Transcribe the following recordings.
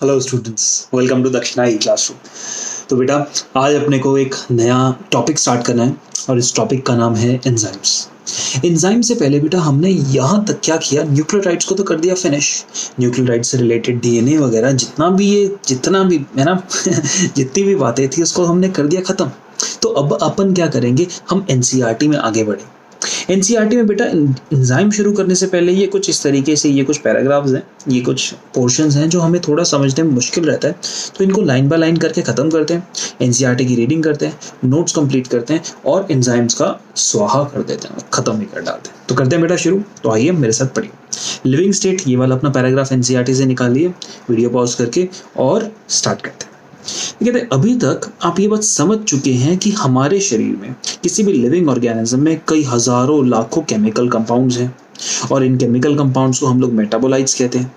Hello students, welcome to दक्षिणा ई classroom. तो बेटा, आज अपने को एक नया टॉपिक स्टार्ट करना है और इस टॉपिक का नाम है एंजाइम्स। एंजाइम से पहले बेटा हमने यहाँ तक क्या किया, न्यूक्लियोटाइड्स को तो कर दिया फिनिश। न्यूक्लियोटाइड से रिलेटेड डीएनए वगैरह जितना भी है ना जितनी भी बातें थी उसको हमने कर दिया ख़त्म। तो अब अपन क्या करेंगे, हम एनसीईआरटी में आगे बढ़े। एनसीईआरटी में बेटा एंजाइम शुरू करने से पहले ये कुछ इस तरीके से, ये कुछ पैराग्राफ्स हैं, ये कुछ पोर्शंस हैं जो हमें थोड़ा समझने में मुश्किल रहता है, तो इनको लाइन बाय लाइन करके ख़त्म करते हैं। एनसीईआरटी की रीडिंग करते हैं, नोट्स कंप्लीट करते हैं और एंजाइम्स का स्वाहा कर देते हैं, ख़त्म ही कर डालते हैं। तो करते हैं बेटा शुरू। तो आइए मेरे साथ पढ़िए। लिविंग स्टेट, ये वाला अपना पैराग्राफ एनसीईआरटी से निकालिए वीडियो पॉज करके और स्टार्ट करते हैं। कहते हैं अभी तक आप ये बात समझ चुके हैं कि हमारे शरीर में किसी भी लिविंग ऑर्गेनिज्म में कई हजारों लाखों केमिकल कंपाउंड्स हैं और इन केमिकल कंपाउंड्स को हम लोग मेटाबोलाइट्स कहते हैं।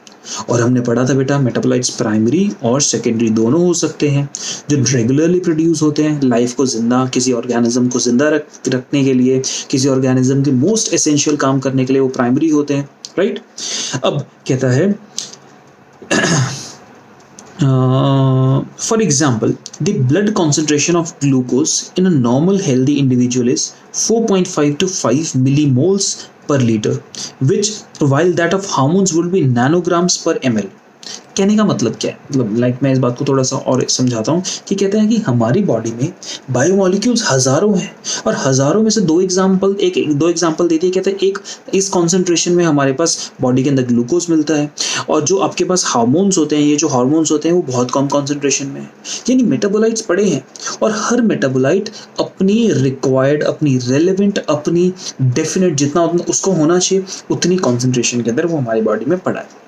और हमने पढ़ा था बेटा, मेटाबोलाइट्स प्राइमरी और सेकेंडरी दोनों हो सकते हैं, जो रेगुलरली प्रोड्यूस होते हैं लाइफ को जिंदा, किसी ऑर्गेनिज्म को जिंदा रखने के लिए, किसी ऑर्गेनिज्म के मोस्ट एसेंशियल काम करने के लिए वो प्राइमरी होते हैं, राइट। अब कहता है for example, the blood concentration of glucose in a normal healthy individual is 4.5 to 5 millimoles per liter, which while that of hormones would be nanograms per ml. कहने का मतलब क्या है, मतलब मैं इस बात को थोड़ा सा और समझाता हूँ कि कहते हैं कि हमारी बॉडी में बायोमोलिक्यूल्स हज़ारों हैं और हज़ारों में से दो एग्जाम्पल दे दिए। कहते हैं एक, इस कॉन्सेंट्रेशन में हमारे पास बॉडी के अंदर ग्लूकोज मिलता है और जो आपके पास हार्मोन्स होते हैं, ये जो हार्मोन्स होते हैं वो बहुत कम कॉन्सेंट्रेशन में है। यानी मेटाबोलाइट्स पड़े हैं और हर मेटाबोलाइट अपनी रिक्वायर्ड, अपनी रेलेवेंट, अपनी डेफिनेट जितना उसको होना चाहिए उतनी कॉन्सेंट्रेशन के अंदर वो हमारी बॉडी में पड़ा है।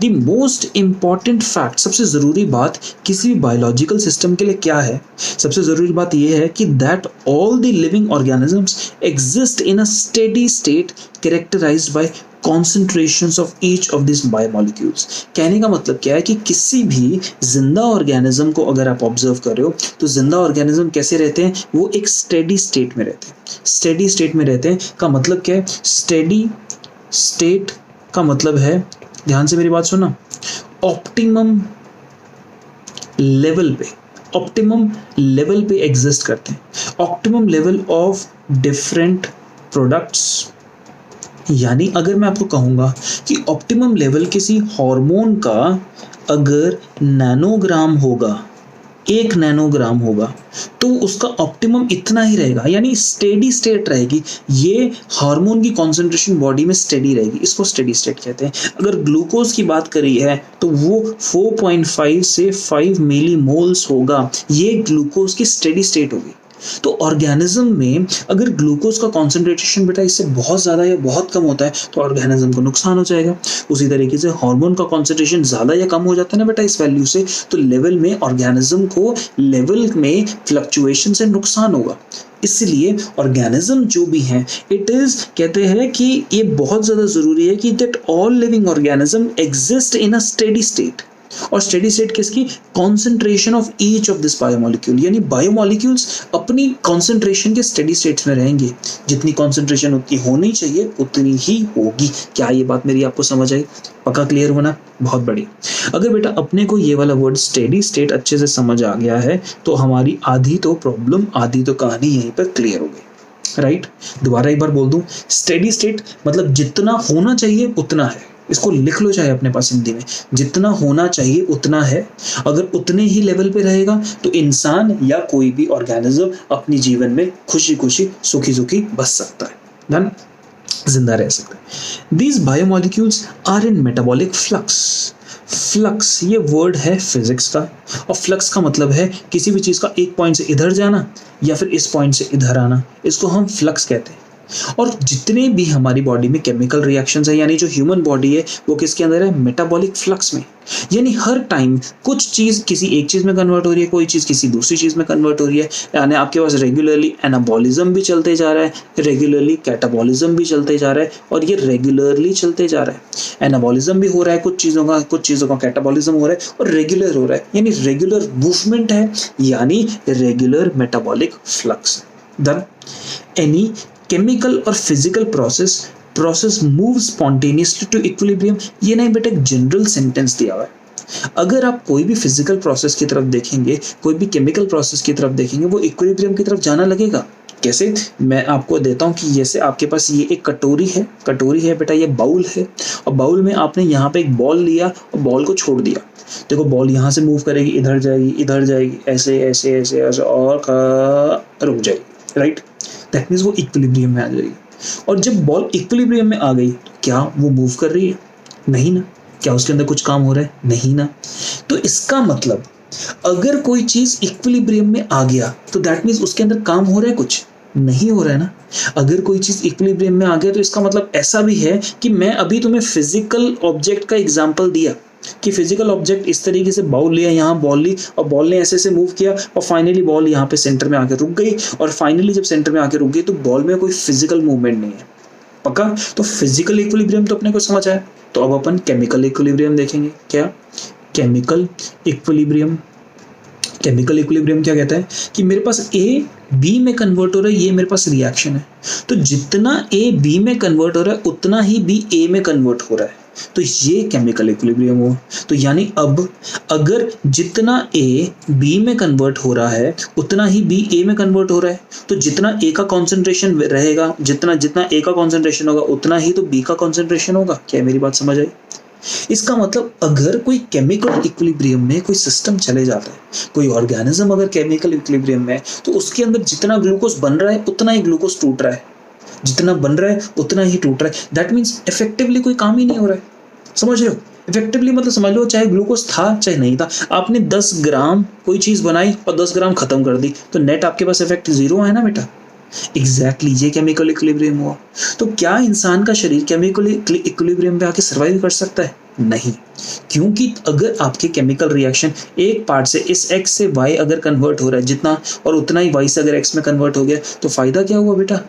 The most important fact, सबसे ज़रूरी बात किसी भी बायोलॉजिकल सिस्टम के लिए क्या है, सबसे ज़रूरी बात यह है कि that all the living organisms exist in a steady state characterized by concentrations of each of these biomolecules। कहने का मतलब क्या है कि किसी भी जिंदा ऑर्गेनिज्म को अगर आप ऑब्जर्व कर रहे हो तो जिंदा ऑर्गेनिज्म कैसे रहते हैं, वो एक स्टेडी स्टेट में रहते हैं। स्टेडी स्टेट में रहते हैं का मतलब क्या है, स्टेडी स्टेट का मतलब है, ध्यान से मेरी बात सुनना, ऑप्टिमम लेवल पे एग्जिस्ट करते हैं। Optimum level of different products, यानी अगर मैं आपको कहूँगा कि ऑप्टिमम लेवल किसी हार्मोन का अगर नैनोग्राम होगा, 1 नैनोग्राम होगा, तो उसका ऑप्टिमम इतना ही रहेगा, यानी स्टेडी स्टेट रहेगी। ये हार्मोन की कॉन्सेंट्रेशन बॉडी में स्टेडी रहेगी, इसको स्टेडी स्टेट कहते हैं। अगर ग्लूकोज की बात करी है तो वो 4.5 से 5 मिलीमोल्स होगा, ये ग्लूकोज की स्टेडी स्टेट होगी। तो ऑर्गेनिज्म में अगर ग्लूकोज का कॉन्सेंट्रेशन बेटा इससे बहुत ज़्यादा या बहुत कम होता है तो ऑर्गेनिज्म को नुकसान हो जाएगा। उसी तरीके से हार्मोन का कॉन्सेंट्रेशन ज़्यादा या कम हो जाता है ना बेटा इस वैल्यू से, तो लेवल में ऑर्गेनिज्म को लेवल में फ्लक्चुएशन से नुकसान होगा। इसलिए ऑर्गेनिज्म जो भी हैं, इट इज़ कहते हैं कि ये बहुत ज़्यादा ज़रूरी है कि that all living organism exist in a steady state. और स्टेडी स्टेट किसकी, concentration of each of this biomolecule, यानी बायोमोलिक्यूल्स अपनी कॉन्सेंट्रेशन के स्टेडी स्टेट्स में रहेंगे। जितनी कॉन्सेंट्रेशन उतनी होनी चाहिए उतनी ही होगी। क्या ये बात मेरी आपको समझ आई? पक्का क्लियर होना, बहुत बढ़िया। अगर बेटा अपने को ये वाला वर्ड स्टेडी स्टेट अच्छे से समझ आ गया है तो हमारी आधी तो प्रॉब्लम, आधी तो कहानी यहीं पर क्लियर हो गई, राइट। दोबारा एक बार बोल दूं, स्टेडी स्टेट मतलब जितना होना चाहिए उतना है। इसको लिख लो चाहे अपने पास हिंदी में, जितना होना चाहिए उतना है। अगर उतने ही लेवल पे रहेगा तो इंसान या कोई भी ऑर्गेनिज्म अपनी जीवन में खुशी खुशी सुखी सुखी बच सकता है, डन, जिंदा रह सकता है। These biomolecules are in metabolic flux। Flux ये वर्ड है फिजिक्स का, और फ्लक्स का मतलब है किसी भी चीज़ का एक पॉइंट से इधर जाना या फिर इस पॉइंट से इधर आना, इसको हम फ्लक्स कहते हैं। और जितने भी हमारी बॉडी में केमिकल रिएक्शंस है, यानी जो ह्यूमन बॉडी है वो किसके अंदर है, मेटाबॉलिक फ्लक्स में। यानी हर टाइम कुछ चीज़ किसी एक चीज़ में कन्वर्ट हो रही है, कोई चीज़ किसी दूसरी चीज़ में कन्वर्ट हो रही है। यानी आपके पास रेगुलरली एनाबॉलिज्म भी चलते जा रहा है, रेगुलरली कैटाबॉलिज्म भी चलते जा रहा है, और ये रेगुलरली चलते जा रहा है। एनाबॉलिज्म भी हो रहा है कुछ चीज़ों का कैटाबॉलिज्म हो रहा है, और रेगुलर हो रहा है, यानी रेगुलर मूवमेंट है, यानी regular metabolic flux. Then any chemical और physical process move spontaneously to equilibrium. ये नहीं बेटा एक जनरल सेंटेंस दिया हुआ है, अगर आप कोई भी फिजिकल प्रोसेस की तरफ देखेंगे, कोई भी केमिकल प्रोसेस की तरफ देखेंगे, वो इक्विलिब्रियम की तरफ जाना लगेगा। कैसे? मैं आपको देता हूँ कि जैसे आपके पास ये एक कटोरी है बेटा, ये बाउल है, और बाउल में आपने यहाँ पे एक बॉल लिया और बॉल को छोड़ दिया। देखो बॉल यहाँ से मूव करेगी, इधर जाएगी, ऐसे ऐसे ऐसे ऐसे और रुक जाएगी, राइट? दैट मीन्स वो इक्विलिब्रियम में आ जाएगी। और जब बॉल इक्विलिब्रियम में आ गई तो क्या वो मूव कर रही है? नहीं ना। क्या उसके अंदर कुछ काम हो रहा है? नहीं ना। तो इसका मतलब अगर कोई चीज इक्विलिब्रियम में आ गया तो दैट मीन्स उसके अंदर काम हो रहा है? कुछ नहीं हो रहा है ना। अगर कोई चीज इक्विलिब्रियम में आ गया तो इसका मतलब ऐसा भी है कि मैं अभी तुम्हें फिजिकल ऑब्जेक्ट का एग्जांपल दिया कि फिजिकल ऑब्जेक्ट इस तरीके से बाउल लिया, यहाँ बॉल ली और बॉल ने ऐसे मूव किया और फाइनली बॉल यहाँ पे सेंटर में आके रुक गई, और फाइनली जब सेंटर में आके रुक गई तो बॉल में कोई फिजिकल मूवमेंट नहीं है। पक्का? तो फिजिकल इक्विलिब्रियम तो अपने को समझ आया। तो अब अपन केमिकल इक्विलिब्रियम देखेंगे। क्या? केमिकल इक्विलिब्रियम क्या कहता है कि मेरे पास ए बी में कन्वर्ट हो रहा है, ये मेरे पास रिएक्शन है, तो जितना ए बी में कन्वर्ट हो रहा है उतना ही बी ए में कन्वर्ट हो रहा है, तो ये केमिकल इक्विलिब्रियम हुआ। तो यानी अब अगर जितना ए बी में कन्वर्ट हो रहा है उतना ही बी ए में कन्वर्ट हो रहा है, तो जितना ए का कॉन्सेंट्रेशन रहेगा, जितना ए का कॉन्सेंट्रेशन होगा उतना ही तो बी का कॉन्सेंट्रेशन होगा। क्या मेरी बात समझ आई? इसका मतलब अगर कोई केमिकल इक्विलिब्रियम में कोई सिस्टम चले जाता है, कोई ऑर्गेनिज्म अगर केमिकल इक्विलिब्रियम में है, तो उसके अंदर जितना ग्लूकोज बन रहा है उतना ही ग्लूकोज टूट रहा है, जितना बन रहा है उतना ही टूट रहा है। दैट मीन्स इफेक्टिवली कोई काम ही नहीं हो रहा है। समझ रहे हो? इफेक्टिवली मतलब समझ लो, चाहे ग्लूकोज था चाहे नहीं था, आपने 10 ग्राम कोई चीज बनाई और 10 ग्राम खत्म कर दी, तो नेट आपके पास इफेक्ट 0 है ना बेटा। एग्जैक्टली ये केमिकल इक्विलिब्रियम हुआ। तो क्या इंसान का शरीर केमिकल इक्विलिब्रियम पे आके सर्वाइव कर सकता है? नहीं, क्योंकि अगर आपके केमिकल रिएक्शन एक पार्ट से इस x से y अगर कन्वर्ट हो रहा है जितना, और उतना ही y से अगर x में कन्वर्ट हो गया, तो फायदा क्या हुआ बेटा?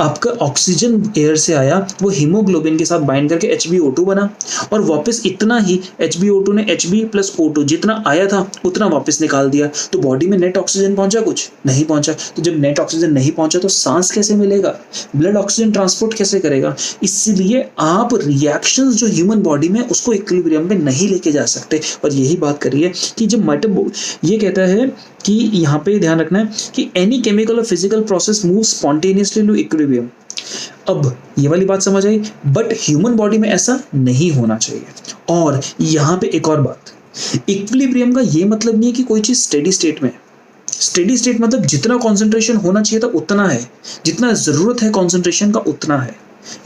आपका ऑक्सीजन एयर से आया, वो हीमोग्लोबिन के साथ बाइंड करके HbO2 बना, और वापस इतना ही HbO2 ने Hb+O2 जितना आया था उतना वापस निकाल दिया। तो बॉडी में नेट ऑक्सीजन पहुंचा? कुछ नहीं पहुंचा। तो जब नेट ऑक्सीजन नहीं पहुंचा तो सांस कैसे मिलेगा? ब्लड ऑक्सीजन ट्रांसपोर्ट कैसे करेगा? इसलिए आप रिएक्शंस जो ह्यूमन बॉडी में उसको इक्विलिब्रियम में नहीं लेके जा सकते। और यही बात करिए कि जब ये कहता है कि यहाँ पे ध्यान रखना है कि एनी केमिकल और physical process move spontaneously to equilibrium. अब ये वाली बात समझ आई, बट ह्यूमन बॉडी में ऐसा नहीं होना चाहिए। और यहाँ पे एक और बात, इक्विलिब्रियम का ये मतलब नहीं है कि कोई चीज स्टेडी स्टेट में। स्टेडी स्टेट मतलब जितना कॉन्सेंट्रेशन होना चाहिए था उतना है, जितना जरूरत है कॉन्सेंट्रेशन का उतना है,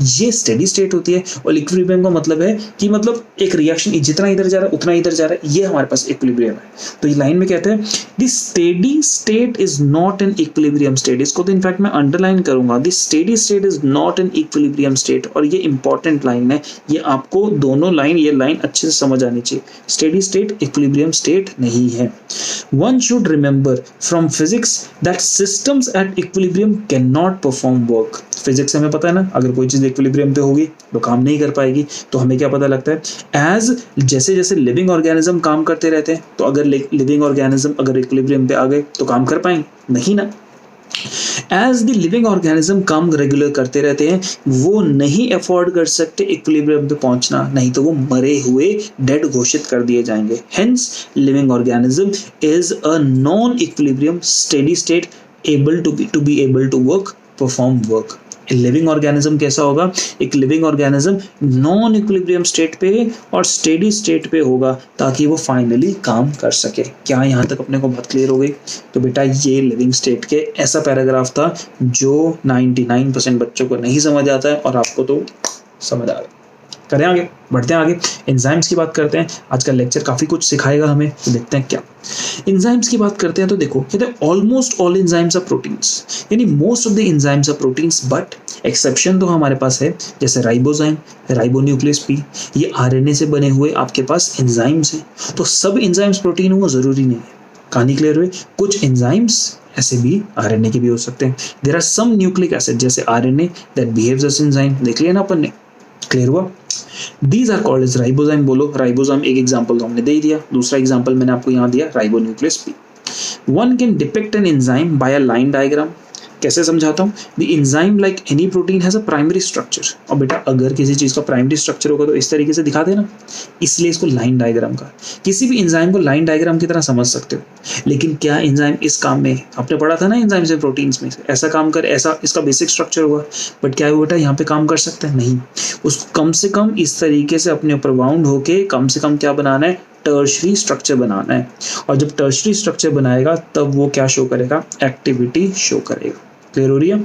ये स्टेडी स्टेट होती है। और इक्विलिब्रियम का मतलब है कि मतलब एक रिएक्शन जितना इधर जा रहा है उतना इधर जा रहा है, ये हमारे पास इक्विलिब्रियम है। तो ये लाइन में कहते हैं the steady state is not an equilibrium state. इसको तो इनफैक्ट मैं अंडरलाइन करूंगा, the steady state is not an equilibrium state. और ये इंपॉर्टेंट लाइन है, ये आपको दोनों लाइन, ये लाइन अच्छे से समझ आनी चाहिए। स्टेडी स्टेट इक्विलिब्रियम स्टेट नहीं है। One should remember from physics that systems at equilibrium can not perform work. Physics हमें पता है ना, अगर कोई चीज इक्विलिब्रियम पे होगी तो काम नहीं कर पाएगी। तो हमें क्या पता लगता है, एज जैसे जैसे लिविंग ऑर्गेनिज्म काम करते रहते हैं, तो अगर लिविंग ऑर्गेनिज्म अगर इक्विलिब्रियम पे आ गए तो काम कर पाएंगे? नहीं ना। एज द लिविंग ऑर्गेनिज्म काम रेगुलर करते रहते हैं, वो नहीं अफोर्ड कर सकते इक्विलिब्रियम पे पहुंचना, नहीं तो वो मरे हुए डेड घोषित कर दिए जाएंगे। Hence living organism is a non equilibrium steady state able to be able to work perform work. Living organism कैसा होगा? एक living organism non equilibrium state पे और स्टेडी स्टेट पे होगा, ताकि वो फाइनली काम कर सके। क्या यहाँ तक अपने को बात क्लियर हो गई? तो बेटा ये लिविंग स्टेट के ऐसा पैराग्राफ था जो 99% बच्चों को नहीं समझ आता है, और आपको तो समझ आ गया। करें आगे, बढ़ते हैं आगे, एंजाइम्स की बात करते हैं। आज का लेक्चर काफी कुछ सिखाएगा हमें, तो देखते हैं क्या। एंजाइम्स की बात करते हैं तो देखो, कहते हैं almost all enzymes are proteins, यानी most of the enzymes are proteins, but exception तो हमारे पास है, जैसे राइबोजाइम, राइबोन्यूक्लियस पी, ये आरएनए से बने हुए आपके पास एंजाइम्स हैं। तो सब एंजाइम्स प्रोटीन हुआ जरूरी नहीं है। कहानी क्लियर हुई? कुछ एंजाइम्स ऐसे भी आरएनए के भी हो सकते हैं। There are some nucleic acid जैसे RNA that behaves as enzyme, देख लिया ना अपन ने, क्लियर हुआ? These are called as ribozyme. बोलो राइबोजाइम, एक एग्जांपल तो हमने दे ही दिया, दूसरा एग्जांपल मैंने आपको यहाँ दिया ribonuclease P. One can depict an enzyme by a line diagram। कैसे समझाता हूँ? The enzyme like any protein has a primary structure। और बेटा अगर किसी चीज का प्राइमरी स्ट्रक्चर होगा तो इस तरीके से दिखा देना, इसलिए इसको लाइन डायग्राम का, किसी भी एंजाइम को लाइन डायग्राम की तरह समझ सकते हो। लेकिन क्या एंजाइम इस काम में, आपने पढ़ा था ना एंजाइम से प्रोटीन्स में ऐसा काम कर, ऐसा इसका बेसिक स्ट्रक्चर हुआ, बट क्या हुआ बेटा यहाँ पे काम कर सकता है नहीं, उसको कम से कम इस तरीके से अपने ऊपर बाउंड होके कम से कम क्या बनाना है, टर्शरी स्ट्रक्चर बनाना है। और जब टर्शरी स्ट्रक्चर बनाएगा तब वो क्या शो करेगा, एक्टिविटी शो करेगा। क्लियर हो रही है?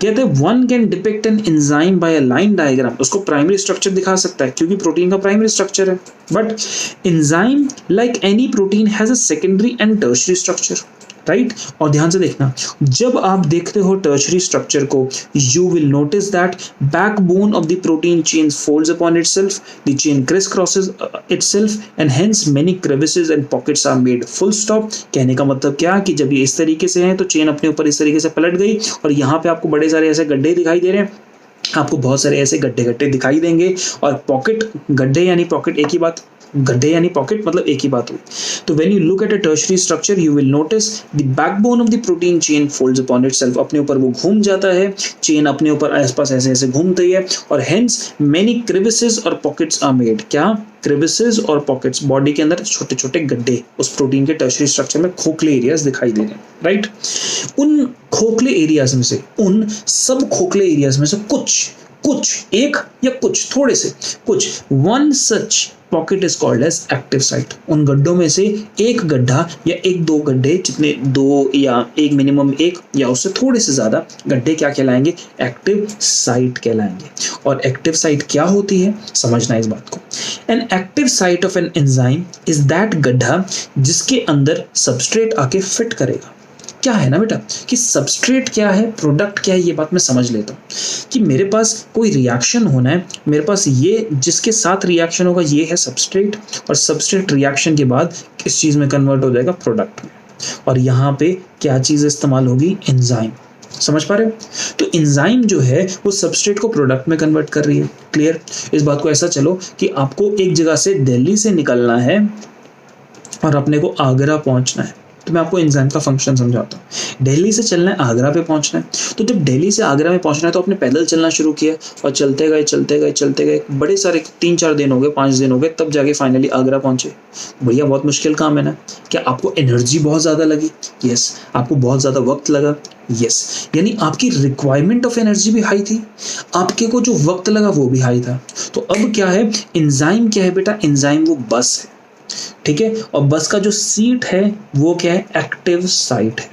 कहते हैं one can depict an enzyme by a line diagram, उसको प्राइमरी स्ट्रक्चर दिखा सकता है क्योंकि प्रोटीन का प्राइमरी स्ट्रक्चर है, but enzyme like any protein has a secondary and tertiary structure, right. और ध्यान से देखना, जब आप देखते हो टर्शरी स्ट्रक्चर को, you will notice that backbone of the protein chain folds upon itself, the chain criss crosses itself and hence many crevices and pockets are made. Full stop. कहने का मतलब क्या कि जब ये इस तरीके से है तो चेन अपने ऊपर इस तरीके से पलट गई और यहाँ पे आपको बड़े सारे ऐसे गड्ढे दिखाई दे रहे हैं, आपको बहुत सारे ऐसे गड्ढे गड्ढे दिखाई देंगे। और पॉकेट, गड्ढे यानी पॉकेट एक ही बात, गड्ढे यानी पॉकेट मतलब एक ही बात हुई। तो when you look at a tertiary structure you will notice the backbone of the protein chain folds upon itself, अपने ऊपर वो घूम जाता है, चेन अपने ऊपर आसपास ऐसे ऐसे घूमती है और हेंस मेनी क्रिविसेस और पॉकेट्स आर मेड। क्या क्रिविसेस और पॉकेट्स, बॉडी के अंदर छोटे छोटे गड्ढे उस प्रोटीन के टर्शरी स्ट्रक्चर में खोखले एरियाज दिखाई दे रहे हैं, राइट। उन खोखले एरियाज में से, उन सब खोखले एरियाज में से कुछ एक या कुछ थोड़े से कुछ, one such pocket is called as active site. उन गड्ढों में से एक गड्ढा या एक दो गड्ढे, जितने दो या एक, मिनिमम एक या उससे थोड़े से ज्यादा गड्ढे क्या कहलाएंगे, एक्टिव साइट कहलाएंगे। और एक्टिव साइट क्या होती है समझना इस बात को। An active site of an enzyme is that गड्ढा जिसके अंदर सबस्ट्रेट आके फिट करेगा। क्या है ना बेटा कि सबस्ट्रेट क्या है, प्रोडक्ट क्या है, ये बात मैं समझ लेता हूँ कि मेरे पास कोई रिएक्शन होना है, मेरे पास ये जिसके साथ रिएक्शन होगा ये है सबस्ट्रेट, और सबस्ट्रेट रिएक्शन के बाद किस चीज़ में कन्वर्ट हो जाएगा, प्रोडक्ट में। और यहाँ पे क्या चीज़ इस्तेमाल होगी, एंजाइम। समझ पा रहे हो? तो एंजाइम जो है वो सबस्ट्रेट को प्रोडक्ट में कन्वर्ट कर रही है। क्लियर? इस बात को ऐसा चलो कि आपको एक जगह से दिल्ली से निकलना है और अपने को आगरा पहुंचना है, तो मैं आपको एंजाइम का फंक्शन समझाता हूँ। दिल्ली से चलना है, आगरा पे पहुंचना है, तो जब दिल्ली से आगरा में पहुंचना है तो आपने पैदल चलना शुरू किया और चलते गए बड़े सारे 3-4 दिन हो गए, 5 दिन हो गए, तब जाके फाइनली आगरा पहुंचे। भैया बहुत मुश्किल काम है ना। क्या आपको एनर्जी बहुत ज़्यादा लगी? यस। आपको बहुत ज़्यादा वक्त लगा? यस। यानी आपकी रिक्वायरमेंट ऑफ एनर्जी भी हाई थी, आपके को जो वक्त लगा वो भी हाई था। तो अब क्या है, एंजाइम क्या है बेटा, एंजाइम वो बस है, ठीक है। और बस का जो सीट है वो क्या है, एक्टिव साइट है।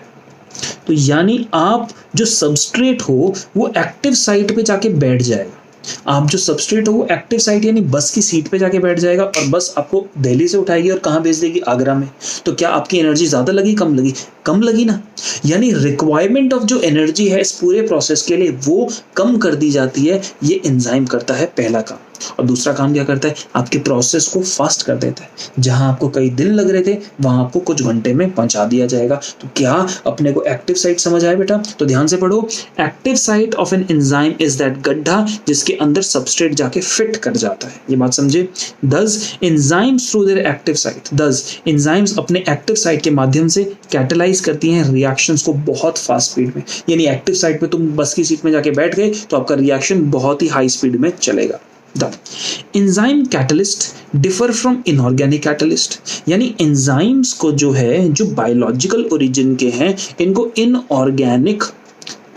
तो यानी आप जो सबस्ट्रेट हो वो एक्टिव साइट पे जाके बैठ जाएगा। आप जो सबस्ट्रेट हो वो एक्टिव साइट यानी बस की सीट पे जाके बैठ जाएगा और बस आपको दिल्ली से उठाएगी और कहाँ भेज देगी, आगरा में। तो क्या आपकी एनर्जी ज़्यादा लगी, कम लगी? कम लगी ना। यानी रिक्वायरमेंट ऑफ जो एनर्जी है इस पूरे प्रोसेस के लिए वो कम कर दी जाती है। ये एंजाइम करता है पहला काम। और दूसरा काम क्या करता है, आपके प्रोसेस को फास्ट कर देता है। जहां आपको कई दिन लग रहे थे वहां आपको कुछ घंटे में पहुंचा दिया जाएगा। तो क्या अपने को एक्टिव साइट समझ आया बेटा? तो ध्यान से पढ़ो। Active site of an enzyme is that गड्ढा जिसके अंदर सबस्ट्रेट जाके फिट कर जाता है। ये बात समझे? दस enzymes through their active site, दस एंजाइम्स अपने एक्टिव साइट के माध्यम से कैटेलाइज करती हैं रिएक्शंस को बहुत फास्ट स्पीड में। यानी एक्टिव साइट पे तुम बस की सीट में जाके बैठ गए तो आपका रिएक्शन बहुत ही हाई स्पीड में चलेगा। Enzyme catalyst differ from inorganic catalyst, यानी एंजाइम्स को जो है, जो बायोलॉजिकल ओरिजिन के हैं, इनको इनऑर्गेनिक